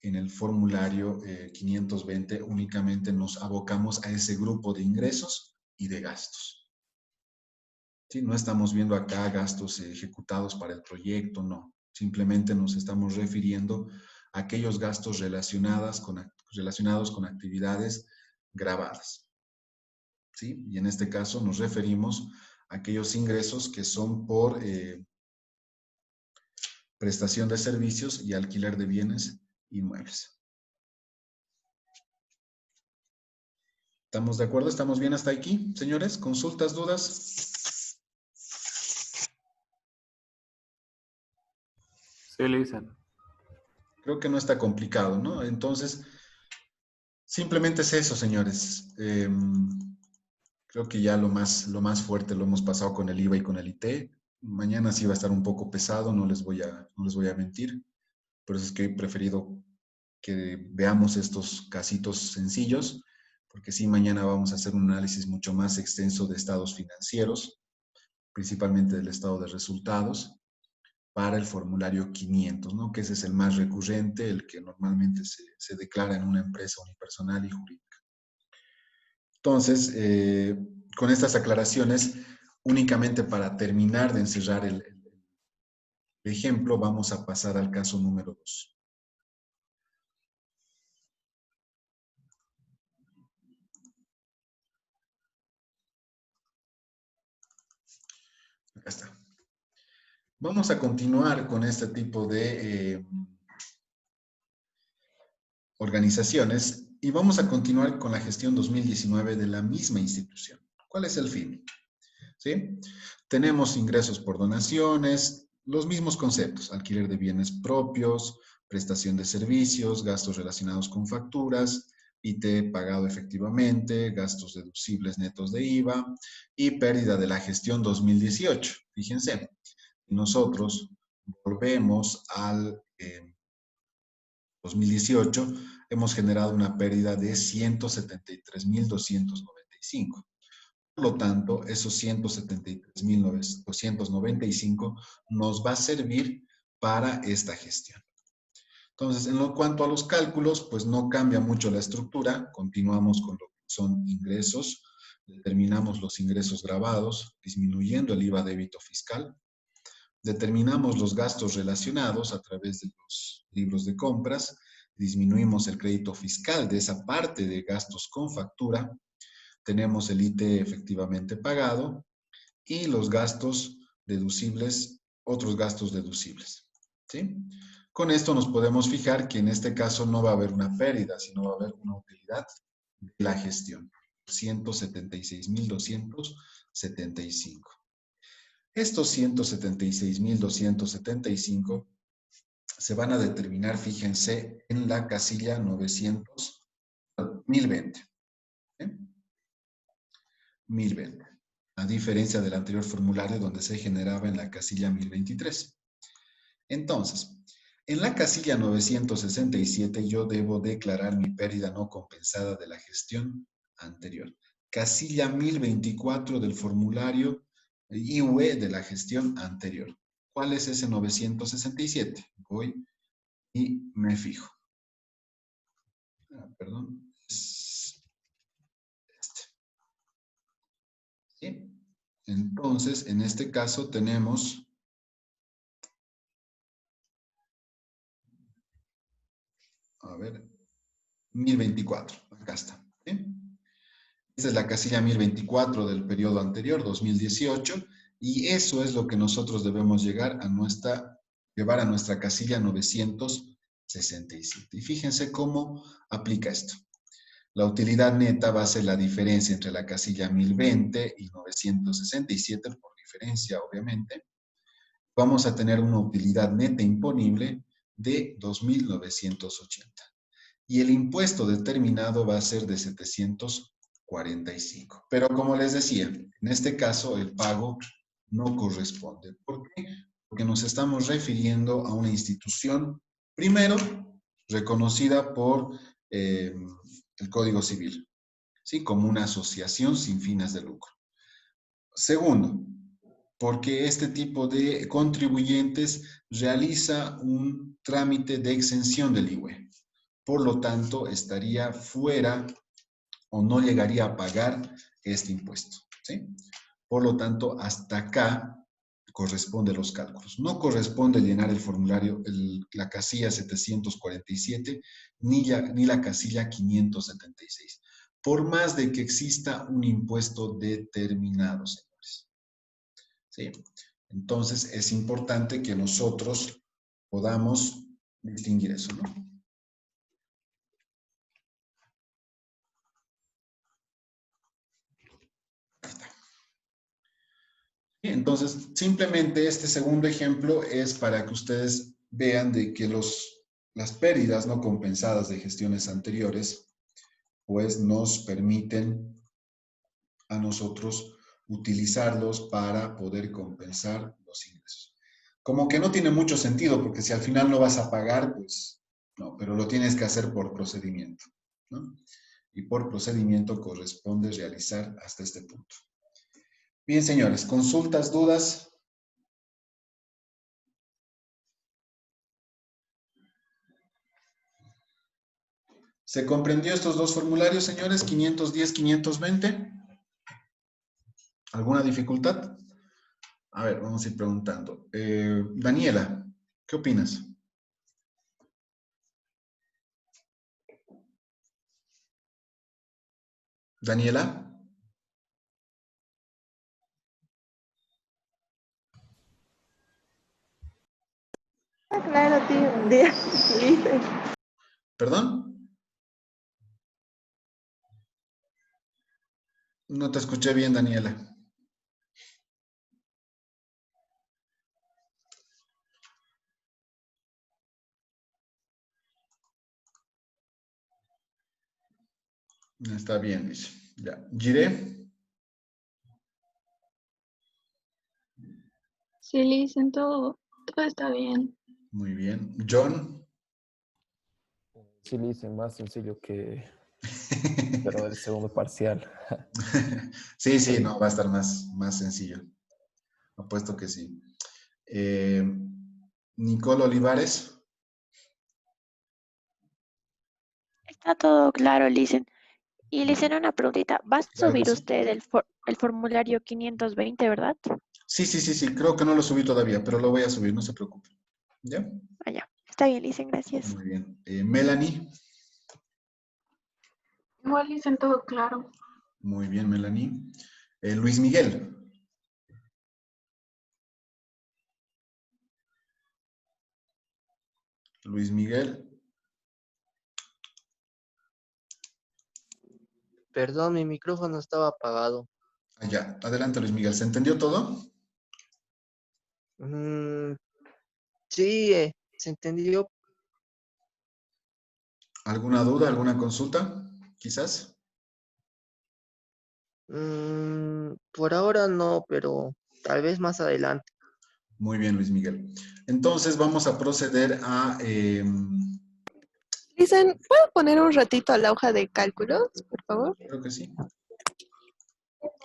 en el formulario 520, únicamente nos abocamos a ese grupo de ingresos y de gastos. ¿Sí? No estamos viendo acá gastos ejecutados para el proyecto, no. Simplemente nos estamos refiriendo a aquellos gastos relacionados con actividades grabadas. ¿Sí? Y en este caso nos referimos a aquellos ingresos que son por prestación de servicios y alquiler de bienes inmuebles. ¿Estamos de acuerdo? ¿Estamos bien hasta aquí, señores? ¿Consultas, dudas? Sí, le dicen. Creo que no está complicado, ¿no? Entonces, simplemente es eso, señores. Creo que ya lo más fuerte lo hemos pasado con el IVA y con el IT. Mañana sí va a estar un poco pesado, no les voy a mentir. Por eso es que he preferido que veamos estos casitos sencillos, porque sí, mañana vamos a hacer un análisis mucho más extenso de estados financieros, principalmente del estado de resultados, para el formulario 500, ¿no? Que ese es el más recurrente, el que normalmente se declara en una empresa unipersonal y jurídica. Entonces, con estas aclaraciones, únicamente para terminar de encerrar el ejemplo, vamos a pasar al caso número 2. Acá está. Vamos a continuar con este tipo de organizaciones y vamos a continuar con la gestión 2019 de la misma institución. ¿Cuál es el fin? ¿Sí? Tenemos ingresos por donaciones, los mismos conceptos, alquiler de bienes propios, prestación de servicios, gastos relacionados con facturas, IT pagado efectivamente, gastos deducibles netos de IVA y pérdida de la gestión 2018. Fíjense, nosotros volvemos al 2018, hemos generado una pérdida de 173.295. Por lo tanto, esos 173.295 nos va a servir para esta gestión. Entonces, en lo cuanto a los cálculos, pues no cambia mucho la estructura. Continuamos con lo que son ingresos. Determinamos los ingresos grabados, disminuyendo el IVA débito fiscal. Determinamos los gastos relacionados a través de los libros de compras. Disminuimos el crédito fiscal de esa parte de gastos con factura. Tenemos el IT efectivamente pagado y los gastos deducibles, otros gastos deducibles. ¿Sí? Con esto nos podemos fijar que en este caso no va a haber una pérdida, sino va a haber una utilidad de la gestión. 176.275. Estos 176.275 se van a determinar, fíjense, en la casilla 1020. ¿Eh? 1020. A diferencia del anterior formulario donde se generaba en la casilla 1023. Entonces, en la casilla 967 yo debo declarar mi pérdida no compensada de la gestión anterior. Casilla 1024 del formulario IUE de la gestión anterior. ¿Cuál es ese 967? Voy y me fijo. Perdón. Es este. ¿Sí? Entonces, en este caso tenemos a ver, 1024. Acá está. ¿Sí? Esta es la casilla 1024 del periodo anterior, 2018, y eso es lo que nosotros debemos llevar a nuestra casilla 967. Y fíjense cómo aplica esto. La utilidad neta va a ser la diferencia entre la casilla 1020 y 967, por diferencia, obviamente. Vamos a tener una utilidad neta imponible de 2.980. Y el impuesto determinado va a ser de 745. Pero como les decía, en este caso el pago no corresponde. ¿Por qué? Porque nos estamos refiriendo a una institución, primero, reconocida por el Código Civil, ¿sí? Como una asociación sin fines de lucro. Segundo, porque este tipo de contribuyentes realiza un trámite de exención del IVA. Por lo tanto, estaría fuera o no llegaría a pagar este impuesto, ¿sí? Por lo tanto, hasta acá corresponde los cálculos. No corresponde llenar el formulario, la casilla 747, ni la casilla 576, por más de que exista un impuesto determinado, señores. ¿Sí? Entonces, es importante que nosotros podamos distinguir eso, ¿no? Entonces, simplemente este segundo ejemplo es para que ustedes vean de que las pérdidas no compensadas de gestiones anteriores, pues nos permiten a nosotros utilizarlos para poder compensar los ingresos. Como que no tiene mucho sentido, porque si al final no vas a pagar, pues no, pero lo tienes que hacer por procedimiento, ¿no? Y por procedimiento corresponde realizar hasta este punto. Bien, señores, consultas, dudas. ¿Se comprendió estos dos formularios, señores? 510, 520. ¿Alguna dificultad? A ver, vamos a ir preguntando. Daniela, ¿qué opinas? Daniela. Claro, tío. Dice. ¿Perdón? No te escuché bien, Daniela. Está bien, dice. Ya. ¿Giré? Sí, Licen, todo está bien. Muy bien. ¿John? Sí, le hice más sencillo que pero el segundo parcial. Sí, sí, no, va a estar más sencillo. Apuesto que sí. Nicole Olivares. Está todo claro, Licen. Y le hicieron una preguntita. ¿Va a Claro que subir sí. usted el formulario 520, verdad? Sí. Creo que no lo subí todavía, pero lo voy a subir, no se preocupe. ¿Ya? Allá. Está bien, Licen, gracias. Muy bien. Melanie. Igual Licen, todo claro. Muy bien, Melanie. Luis Miguel. Luis Miguel. Perdón, mi micrófono estaba apagado. Ya, adelante Luis Miguel. ¿Se entendió todo? Sí, se entendió. ¿Alguna duda, alguna consulta? Quizás. Por ahora no, pero tal vez más adelante. Muy bien, Luis Miguel. Entonces vamos a proceder a... Dicen, ¿puedo poner un ratito a la hoja de cálculos, por favor? Creo que sí.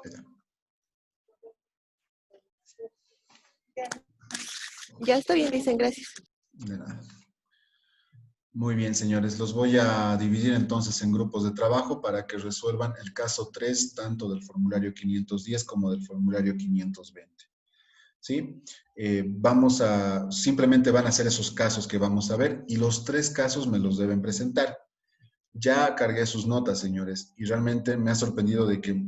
Allá. Ya está bien, dicen, gracias. De nada. Muy bien, señores. Los voy a dividir entonces en grupos de trabajo para que resuelvan el caso 3, tanto del formulario 510 como del formulario 520. ¿Sí? Simplemente van a ser esos casos que vamos a ver y los 3 casos me los deben presentar. Ya cargué sus notas, señores, y realmente me ha sorprendido de que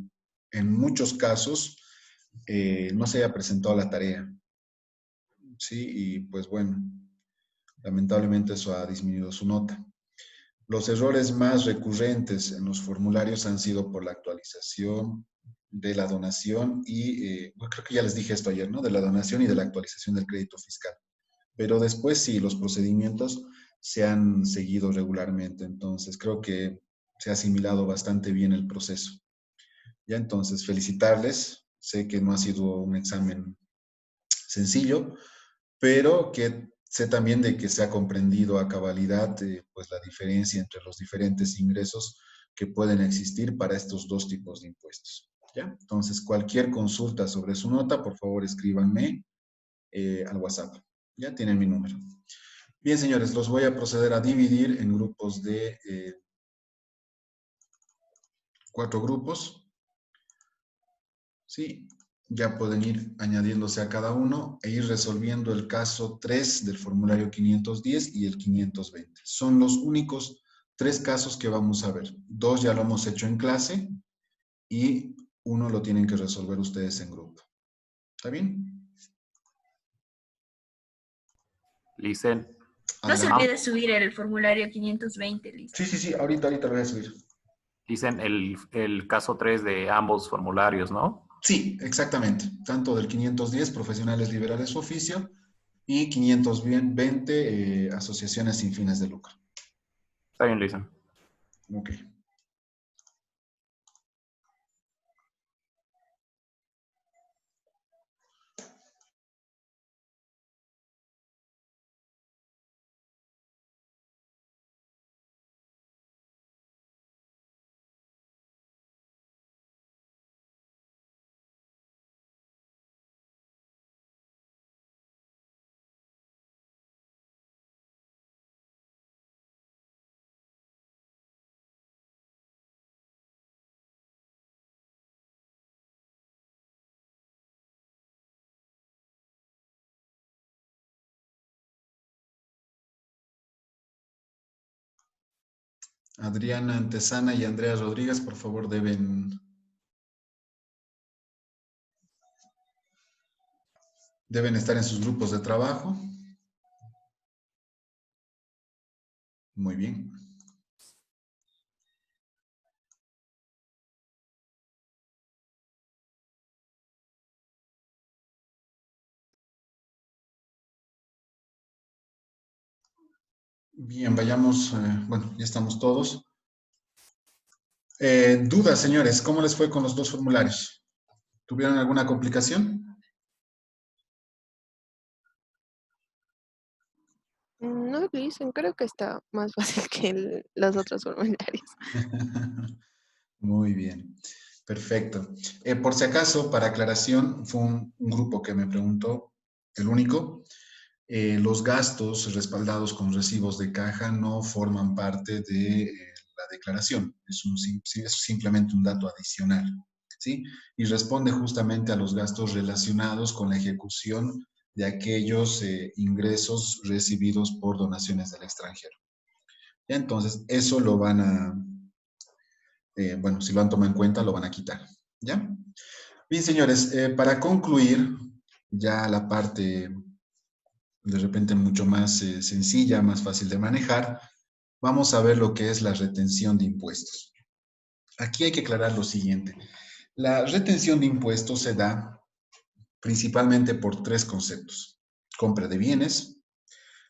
en muchos casos no se haya presentado la tarea. Sí, y pues bueno, lamentablemente eso ha disminuido su nota. Los errores más recurrentes en los formularios han sido por la actualización de la donación y, bueno, creo que ya les dije esto ayer, ¿no? De la donación y de la actualización del crédito fiscal. Pero después sí, los procedimientos se han seguido regularmente. Entonces, creo que se ha asimilado bastante bien el proceso. Ya, entonces, felicitarles. Sé que no ha sido un examen sencillo, pero que sé también de que se ha comprendido a cabalidad pues la diferencia entre los diferentes ingresos que pueden existir para estos dos tipos de impuestos. ¿Ya? Entonces, cualquier consulta sobre su nota, por favor, escríbanme al WhatsApp. Ya tienen mi número. Bien, señores, los voy a proceder a dividir en grupos de 4 grupos. Sí, ya pueden ir añadiéndose a cada uno e ir resolviendo el caso 3 del formulario 510 y el 520. Son los únicos 3 casos que vamos a ver. 2 ya lo hemos hecho en clase y 1 lo tienen que resolver ustedes en grupo. ¿Está bien? Licen. No se olvide subir el formulario 520, listo. Sí, ahorita lo voy a subir. Dicen el caso 3 de ambos formularios, ¿no? Sí, exactamente. Tanto del 510, profesionales liberales su oficio, y 520, asociaciones sin fines de lucro. Está bien, Lisa. Ok. Adriana Antesana y Andrea Rodríguez, por favor, deben estar en sus grupos de trabajo. Muy bien. Bien, vayamos, bueno, ya estamos todos. Dudas, señores, ¿cómo les fue con los 2 formularios? ¿Tuvieron alguna complicación? No dicen, creo que está más fácil que los otros formularios. Muy bien, perfecto. Por si acaso, para aclaración, fue un grupo que me preguntó, el único. Los gastos respaldados con recibos de caja no forman parte de la declaración. Es simplemente un dato adicional, ¿sí? Y responde justamente a los gastos relacionados con la ejecución de aquellos ingresos recibidos por donaciones del extranjero. ¿Ya? Entonces, eso lo van a, bueno, si lo han tomado en cuenta, lo van a quitar. ¿Ya? Bien, señores, para concluir ya la parte de repente mucho más sencilla, más fácil de manejar, vamos a ver lo que es la retención de impuestos. Aquí hay que aclarar lo siguiente. La retención de impuestos se da principalmente por 3 conceptos: compra de bienes,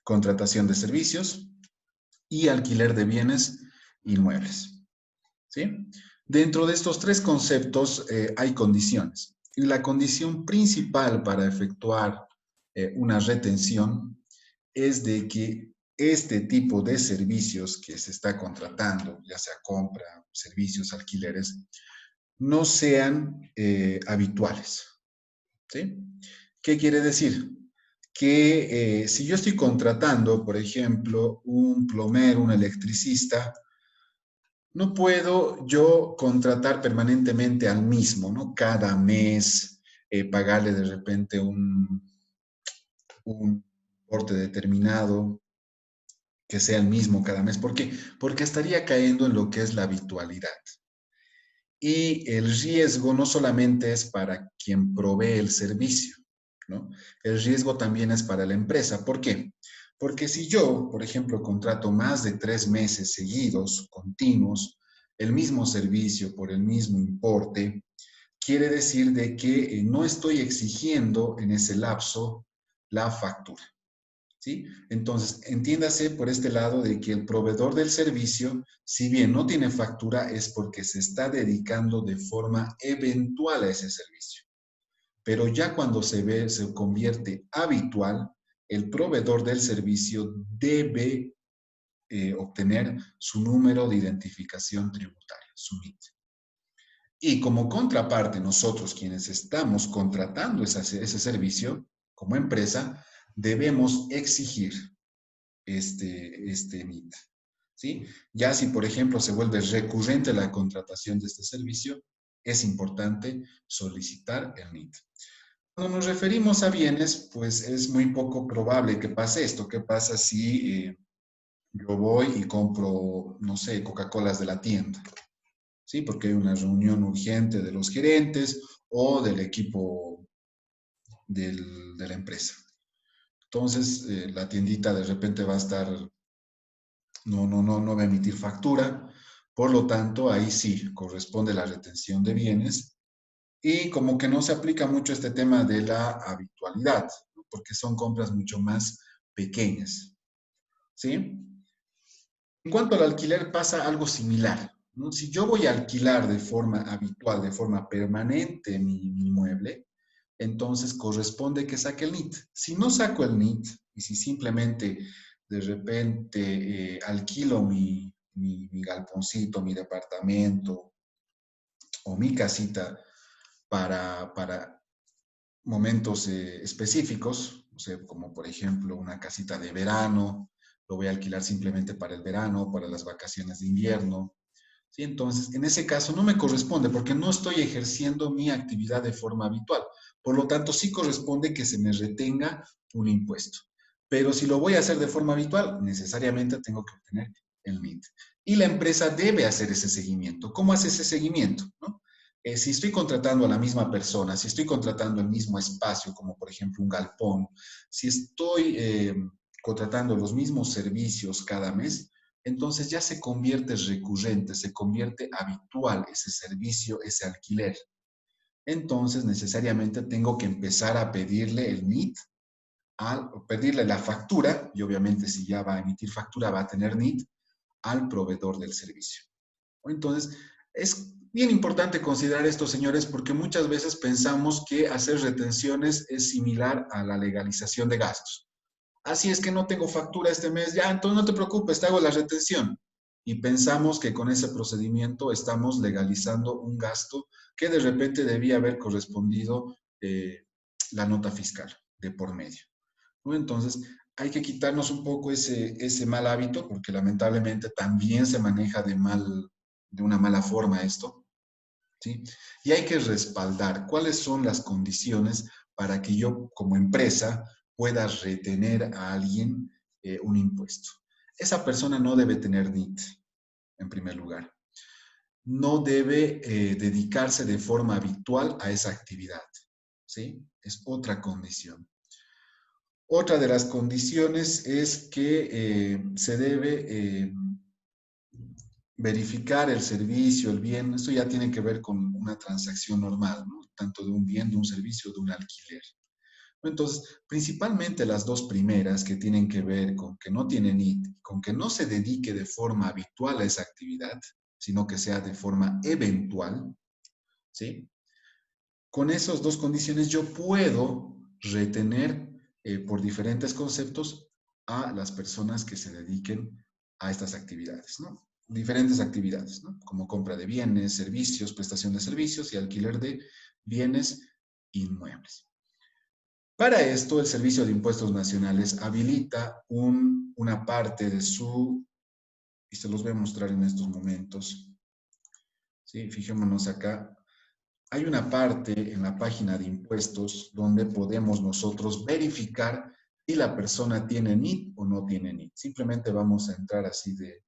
contratación de servicios y alquiler de bienes inmuebles. ¿Sí? Dentro de estos 3 conceptos hay condiciones. Y la condición principal para efectuar una retención es de que este tipo de servicios que se está contratando, ya sea compra, servicios, alquileres, no sean habituales. ¿Sí? ¿Qué quiere decir? Que si yo estoy contratando, por ejemplo, un plomero, un electricista, no puedo yo contratar permanentemente al mismo, ¿no? Cada mes, pagarle de repente un importe determinado, que sea el mismo cada mes. ¿Por qué? Porque estaría cayendo en lo que es la habitualidad. Y el riesgo no solamente es para quien provee el servicio, ¿no? El riesgo también es para la empresa. ¿Por qué? Porque si yo, por ejemplo, contrato más de 3 meses seguidos, continuos, el mismo servicio por el mismo importe, quiere decir de que no estoy exigiendo en ese lapso la factura. ¿sí? Entonces, entiéndase por este lado de que el proveedor del servicio, si bien no tiene factura, es porque se está dedicando de forma eventual a ese servicio. Pero ya cuando se convierte habitual, el proveedor del servicio debe obtener su número de identificación tributaria, su NIT. Y como contraparte, nosotros quienes estamos contratando ese servicio como empresa, debemos exigir este NIT. ¿Sí? Ya si, por ejemplo, se vuelve recurrente la contratación de este servicio, es importante solicitar el NIT. Cuando nos referimos a bienes, pues es muy poco probable que pase esto. ¿Qué pasa si yo voy y compro, no sé, Coca-Colas de la tienda? ¿Sí? Porque hay una reunión urgente de los gerentes o del equipo de la empresa. Entonces, la tiendita de repente va a estar, no va a emitir factura. Por lo tanto, ahí sí corresponde la retención de bienes. Y como que no se aplica mucho este tema de la habitualidad, ¿no? Porque son compras mucho más pequeñas. ¿Sí? En cuanto al alquiler pasa algo similar, ¿no? Si yo voy a alquilar de forma habitual, de forma permanente mi inmueble, entonces corresponde que saque el NIT. Si no saco el NIT y si simplemente de repente alquilo mi galponcito, mi departamento o mi casita para momentos específicos, o sea, como por ejemplo una casita de verano, lo voy a alquilar simplemente para el verano, para las vacaciones de invierno. ¿Sí? Entonces, en ese caso no me corresponde porque no estoy ejerciendo mi actividad de forma habitual. Por lo tanto, sí corresponde que se me retenga un impuesto. Pero si lo voy a hacer de forma habitual, necesariamente tengo que obtener el NIT. Y la empresa debe hacer ese seguimiento. ¿Cómo hace ese seguimiento? ¿No? Si estoy contratando a la misma persona, si estoy contratando el mismo espacio, como por ejemplo un galpón, si estoy contratando los mismos servicios cada mes, entonces ya se convierte recurrente, se convierte habitual ese servicio, ese alquiler. Entonces necesariamente tengo que empezar a pedirle el NIT, pedirle la factura, y obviamente si ya va a emitir factura va a tener NIT, al proveedor del servicio. Entonces, es bien importante considerar esto, señores, porque muchas veces pensamos que hacer retenciones es similar a la legalización de gastos. Así es que no tengo factura este mes, ya, entonces no te preocupes, te hago la retención. Y pensamos que con ese procedimiento estamos legalizando un gasto que de repente debía haber correspondido la nota fiscal de por medio, ¿no? Entonces, hay que quitarnos un poco ese mal hábito, porque lamentablemente también se maneja de una mala forma esto, ¿sí? Y hay que respaldar cuáles son las condiciones para que yo como empresa pueda retener a alguien un impuesto. Esa persona no debe tener NIT, en primer lugar. No debe dedicarse de forma habitual a esa actividad, ¿sí? Es otra condición. Otra de las condiciones es que se debe verificar el servicio, el bien. Esto ya tiene que ver con una transacción normal, ¿no? Tanto de un bien, de un servicio, de un alquiler. Entonces, principalmente las dos primeras que tienen que ver con que no tiene NIT, con que no se dedique de forma habitual a esa actividad, sino que sea de forma eventual, ¿sí? Con esas dos condiciones yo puedo retener por diferentes conceptos a las personas que se dediquen a estas actividades, ¿no? Diferentes actividades, ¿no? Como compra de bienes, servicios, prestación de servicios y alquiler de bienes inmuebles. Para esto, el Servicio de Impuestos Nacionales habilita una parte de su, y se los voy a mostrar en estos momentos, ¿sí? Fijémonos acá. Hay una parte en la página de impuestos donde podemos nosotros verificar si la persona tiene NIT o no tiene NIT. Simplemente vamos a entrar así de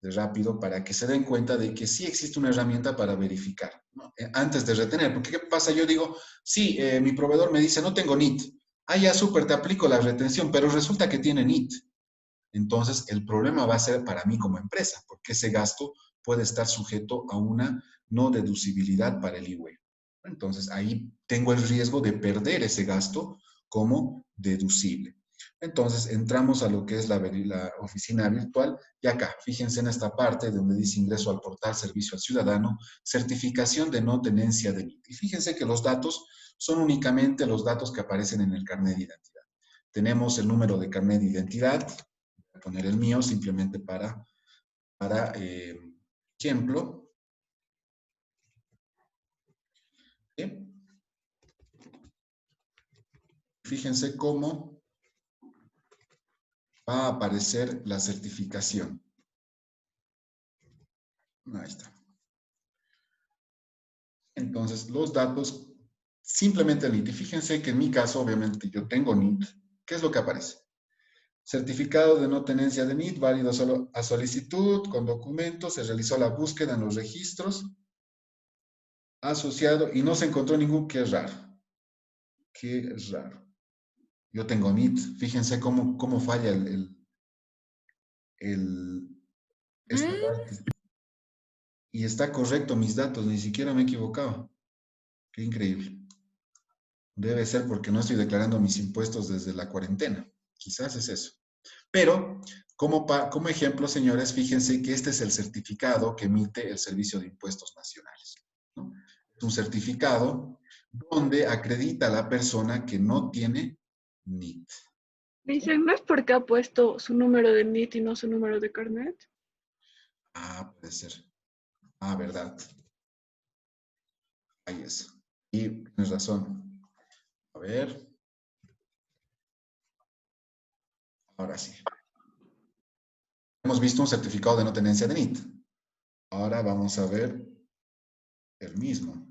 rápido para que se den cuenta de que sí existe una herramienta para verificar, ¿no? Antes de retener. Porque ¿qué pasa? Yo digo, sí, mi proveedor me dice, no tengo NIT. Ah, ya, súper, te aplico la retención, pero resulta que tiene NIT. Entonces, el problema va a ser para mí como empresa, porque ese gasto puede estar sujeto a una no deducibilidad para el IVA. Entonces, ahí tengo el riesgo de perder ese gasto como deducible. Entonces, entramos a lo que es la oficina virtual y acá, fíjense en esta parte donde dice ingreso al portal Servicio al Ciudadano, certificación de no tenencia de NIT. Y fíjense que los datos son únicamente los datos que aparecen en el carnet de identidad. Tenemos el número de carnet de identidad, voy a poner el mío simplemente para ejemplo. ¿Sí? Fíjense cómo va a aparecer la certificación. Ahí está. Entonces, los datos, simplemente el NIT. Y fíjense que en mi caso, obviamente, yo tengo NIT. ¿Qué es lo que aparece? Certificado de no tenencia de NIT, válido solo a solicitud, con documentos, se realizó la búsqueda en los registros, asociado, y no se encontró ningún, qué raro. Qué raro. Yo tengo NIT. Fíjense cómo falla esta parte. Y está correcto mis datos, ni siquiera me he equivocado. Qué increíble. Debe ser porque no estoy declarando mis impuestos desde la cuarentena. Quizás es eso. Pero, como ejemplo, señores, fíjense que este es el certificado que emite el Servicio de Impuestos Nacionales, ¿no? Es un certificado donde acredita a la persona que no tiene NIT. Dicen, ¿no es porque ha puesto su número de NIT y no su número de carnet? Ah, puede ser. Ah, verdad. Ahí es. Y tienes razón. A ver. Ahora sí. Hemos visto un certificado de no tenencia de NIT. Ahora vamos a ver el mismo.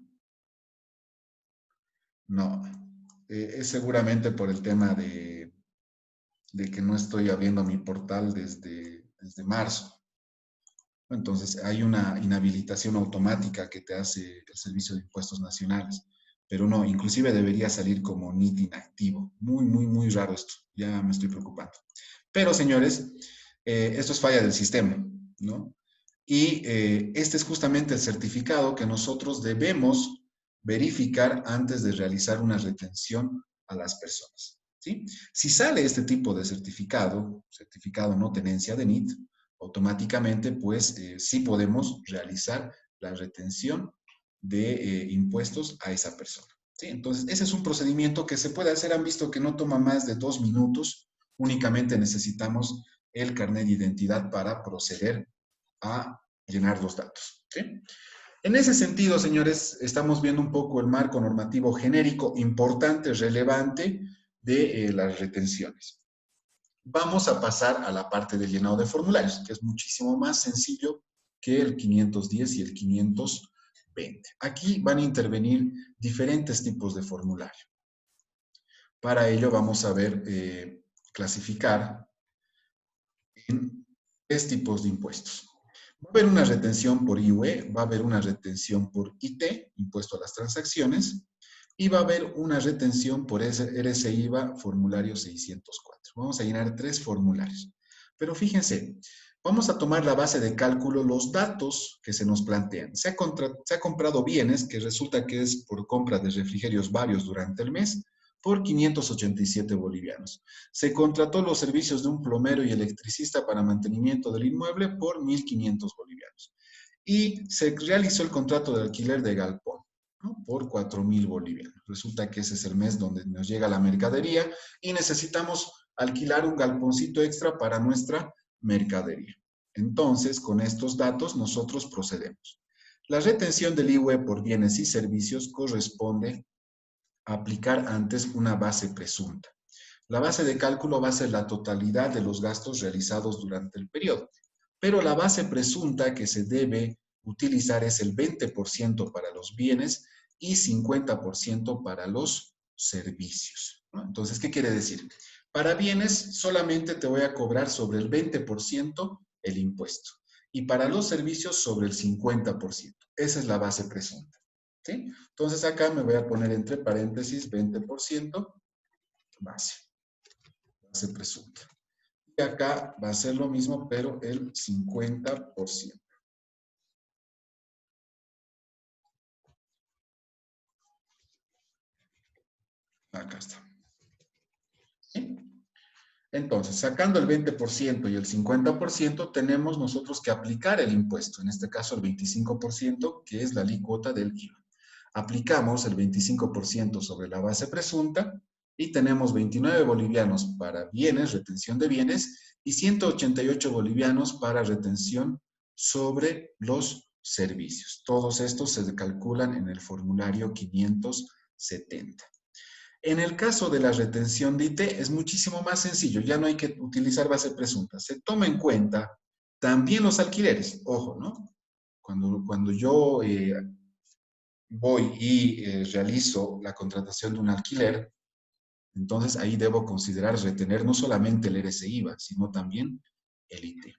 No. Es seguramente por el tema de que no estoy abriendo mi portal desde marzo. Entonces, hay una inhabilitación automática que te hace el Servicio de Impuestos Nacionales. Pero no, inclusive debería salir como NIT inactivo. Muy, muy, muy raro esto. Ya me estoy preocupando. Pero, señores, esto es falla del sistema, ¿no? Y este es justamente el certificado que nosotros debemos verificar antes de realizar una retención a las personas, ¿sí? Si sale este tipo de certificado no tenencia de NIT, automáticamente, pues, sí podemos realizar la retención de impuestos a esa persona, ¿sí? Entonces, ese es un procedimiento que se puede hacer. Han visto que no toma más de 2 minutos. Únicamente necesitamos el carnet de identidad para proceder a llenar los datos, ¿sí? En ese sentido, señores, estamos viendo un poco el marco normativo genérico importante, relevante de las retenciones. Vamos a pasar a la parte del llenado de formularios, que es muchísimo más sencillo que el 510 y el 520. Aquí van a intervenir diferentes tipos de formulario. Para ello vamos a ver, clasificar en 3 tipos de impuestos. Va a haber una retención por IUE, va a haber una retención por IT, impuesto a las transacciones, y va a haber una retención por RSIVA, formulario 604. Vamos a llenar 3 formularios. Pero fíjense, vamos a tomar la base de cálculo, los datos que se nos plantean. Se ha comprado bienes, que resulta que es por compra de refrigerios varios durante el mes, por 587 bolivianos. Se contrató los servicios de un plomero y electricista para mantenimiento del inmueble por 1.500 bolivianos. Y se realizó el contrato de alquiler de galpón, ¿no? Por 4.000 bolivianos. Resulta que ese es el mes donde nos llega la mercadería y necesitamos alquilar un galponcito extra para nuestra mercadería. Entonces, con estos datos nosotros procedemos. La retención del IUE por bienes y servicios corresponde a aplicar antes una base presunta. La base de cálculo va a ser la totalidad de los gastos realizados durante el periodo, pero la base presunta que se debe utilizar es el 20% para los bienes y 50% para los servicios, ¿no? Entonces, ¿qué quiere decir? Para bienes solamente te voy a cobrar sobre el 20% el impuesto y para los servicios sobre el 50%. Esa es la base presunta, ¿sí? Entonces acá me voy a poner entre paréntesis 20% base presunta. Y acá va a ser lo mismo, pero el 50%. Acá está. ¿Sí? Entonces, sacando el 20% y el 50%, tenemos nosotros que aplicar el impuesto, en este caso el 25%, que es la alícuota del IVA. Aplicamos el 25% sobre la base presunta y tenemos 29 bolivianos para bienes, retención de bienes, y 188 bolivianos para retención sobre los servicios. Todos estos se calculan en el formulario 570. En el caso de la retención de IT es muchísimo más sencillo, ya no hay que utilizar base presunta. Se toma en cuenta también los alquileres, ojo, ¿no? Cuando yo voy y realizo la contratación de un alquiler, entonces ahí debo considerar retener no solamente el RCIVA, sino también el IT.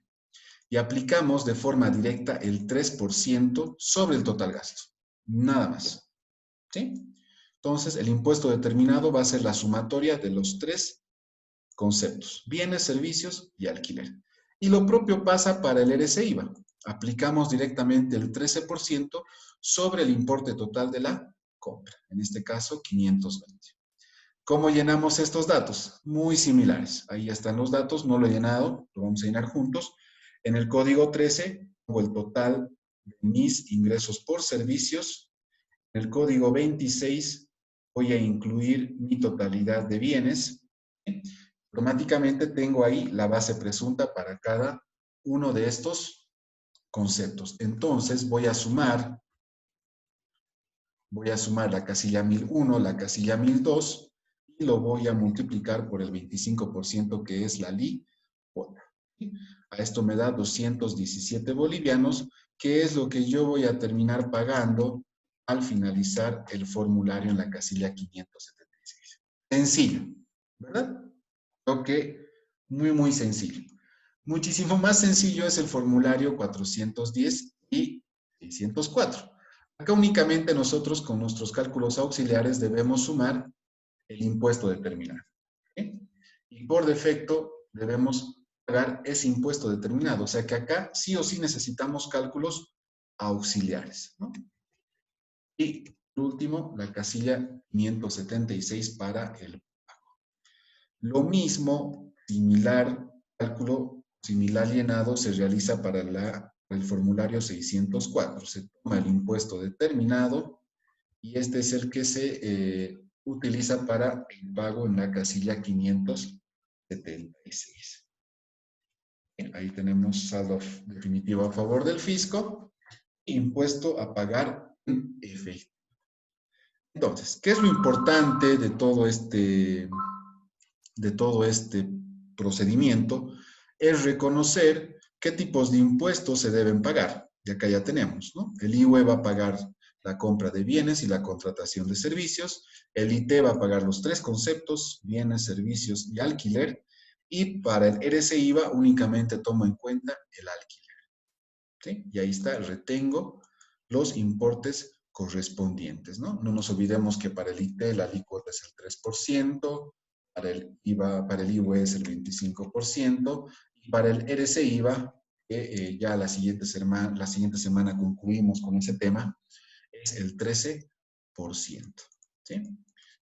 Y aplicamos de forma directa el 3% sobre el total gasto, nada más, ¿sí? Entonces, el impuesto determinado va a ser la sumatoria de los tres conceptos: bienes, servicios y alquiler. Y lo propio pasa para el RCIVA. Aplicamos directamente el 13% sobre el importe total de la compra. En este caso, 520. ¿Cómo llenamos estos datos? Muy similares. Ahí están los datos, no lo he llenado, lo vamos a llenar juntos. En el código 13, pongo el total de mis ingresos por servicios. En el código 26, voy a incluir mi totalidad de bienes. Automáticamente tengo ahí la base presunta para cada uno de estos conceptos. Entonces voy a sumar la casilla 1001, la casilla 1002 y lo voy a multiplicar por el 25% que es la alícuota. A esto me da 217 bolivianos, que es lo que yo voy a terminar pagando al finalizar el formulario en la casilla 576. Sencillo, ¿verdad? Creo que muy sencillo. Muchísimo más sencillo es el formulario 410 y 604. Acá únicamente nosotros con nuestros cálculos auxiliares debemos sumar el impuesto determinado, ¿sí? Y por defecto debemos pagar ese impuesto determinado. O sea que acá sí o sí necesitamos cálculos auxiliares, ¿no? Y por último, la casilla 576 para el pago. Lo mismo, cálculo similar llenado se realiza para el formulario 604. Se toma el impuesto determinado y este es el que se utiliza para el pago en la casilla 576. Bien, ahí tenemos saldo definitivo a favor del fisco, impuesto a pagar en efectivo. Entonces, ¿qué es lo importante de todo este procedimiento? Es reconocer qué tipos de impuestos se deben pagar. Y acá ya tenemos, ¿no? El IVA va a pagar la compra de bienes y la contratación de servicios. El IT va a pagar los tres conceptos: bienes, servicios y alquiler. Y para el RCIVA únicamente tomo en cuenta el alquiler, ¿sí? Y ahí está, retengo los importes correspondientes, ¿no? No nos olvidemos que para el IT la alícuota es el 3%, para el IVA es el 25%, y para el RCIVA, que ya la siguiente semana concluimos con ese tema, es el 13%, ¿sí?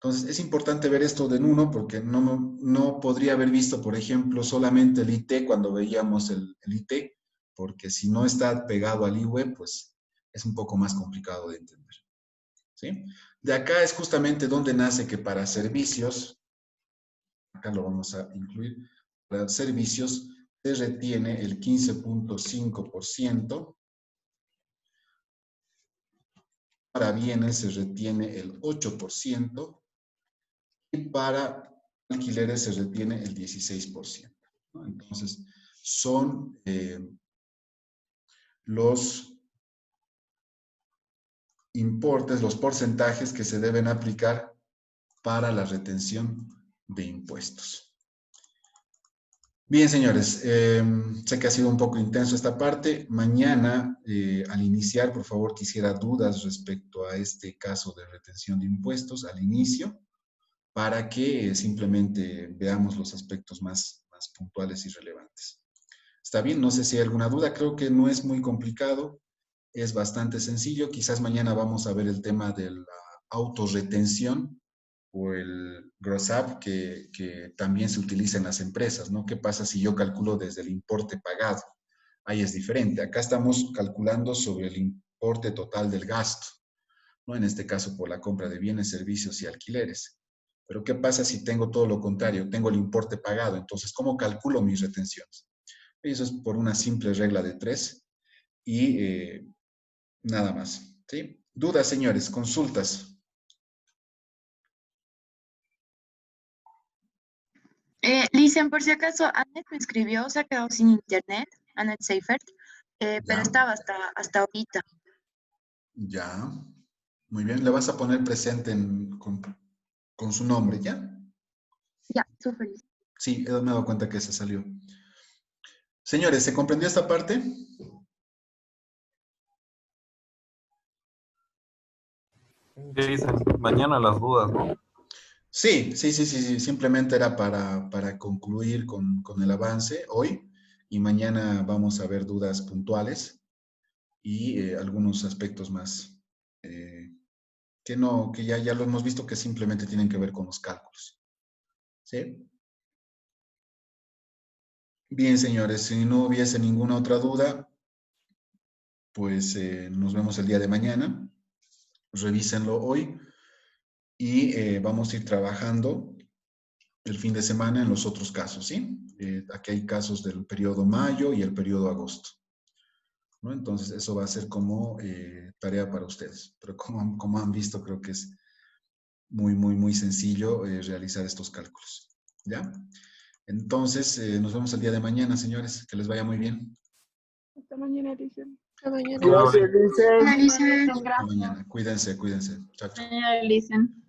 Entonces, es importante ver esto de en uno porque no podría haber visto, por ejemplo, solamente el IT cuando veíamos el IT, porque si no está pegado al IVA, pues es un poco más complicado de entender, ¿sí? De acá es justamente donde nace que para servicios, acá lo vamos a incluir, para servicios se retiene el 15.5%, para bienes se retiene el 8%, y para alquileres se retiene el 16%, ¿no? Entonces, son los importes, los porcentajes que se deben aplicar para la retención de impuestos. Bien, señores, sé que ha sido un poco intenso esta parte. Mañana, al iniciar, por favor, quisiera dudas respecto a este caso de retención de impuestos al inicio, para que simplemente veamos los aspectos más puntuales y relevantes. ¿Está bien? No sé si hay alguna duda. Creo que no es muy complicado. Es bastante sencillo. Quizás mañana vamos a ver el tema de la autorretención o el gross up que también se utiliza en las empresas, ¿no? ¿Qué pasa si yo calculo desde el importe pagado? Ahí es diferente. Acá estamos calculando sobre el importe total del gasto, ¿no? En este caso por la compra de bienes, servicios y alquileres. Pero ¿qué pasa si tengo todo lo contrario? Tengo el importe pagado. Entonces, ¿cómo calculo mis retenciones? Eso es por una simple regla de 3 y nada más, ¿sí? ¿Dudas, señores? ¿Consultas? Licen, por si acaso, Anet me escribió, se ha quedado sin internet, Anet Seifert, pero Ya, estaba hasta ahorita. ya. Muy bien. Le vas a poner presente con su nombre, ¿ya? Ya, súper. Sí, me he dado cuenta que se salió. Señores, ¿se comprendió esta parte? ¿Qué dicen? Mañana las dudas, ¿no? Sí. Simplemente era para concluir con el avance hoy y mañana vamos a ver dudas puntuales y algunos aspectos más que ya lo hemos visto que simplemente tienen que ver con los cálculos. ¿Sí? Bien, señores, si no hubiese ninguna otra duda, pues nos vemos el día de mañana. Revísenlo hoy y vamos a ir trabajando el fin de semana en los otros casos, ¿sí? Aquí hay casos del periodo mayo y el periodo agosto, ¿no? Entonces, eso va a ser como tarea para ustedes. Pero como han visto, creo que es muy sencillo realizar estos cálculos, ¿ya? Entonces, nos vemos el día de mañana, señores. Que les vaya muy bien. Hasta mañana, Licen. Hasta mañana. Gracias, Licen. Licen. Hasta mañana. Cuídense. Chao, chao. Licen.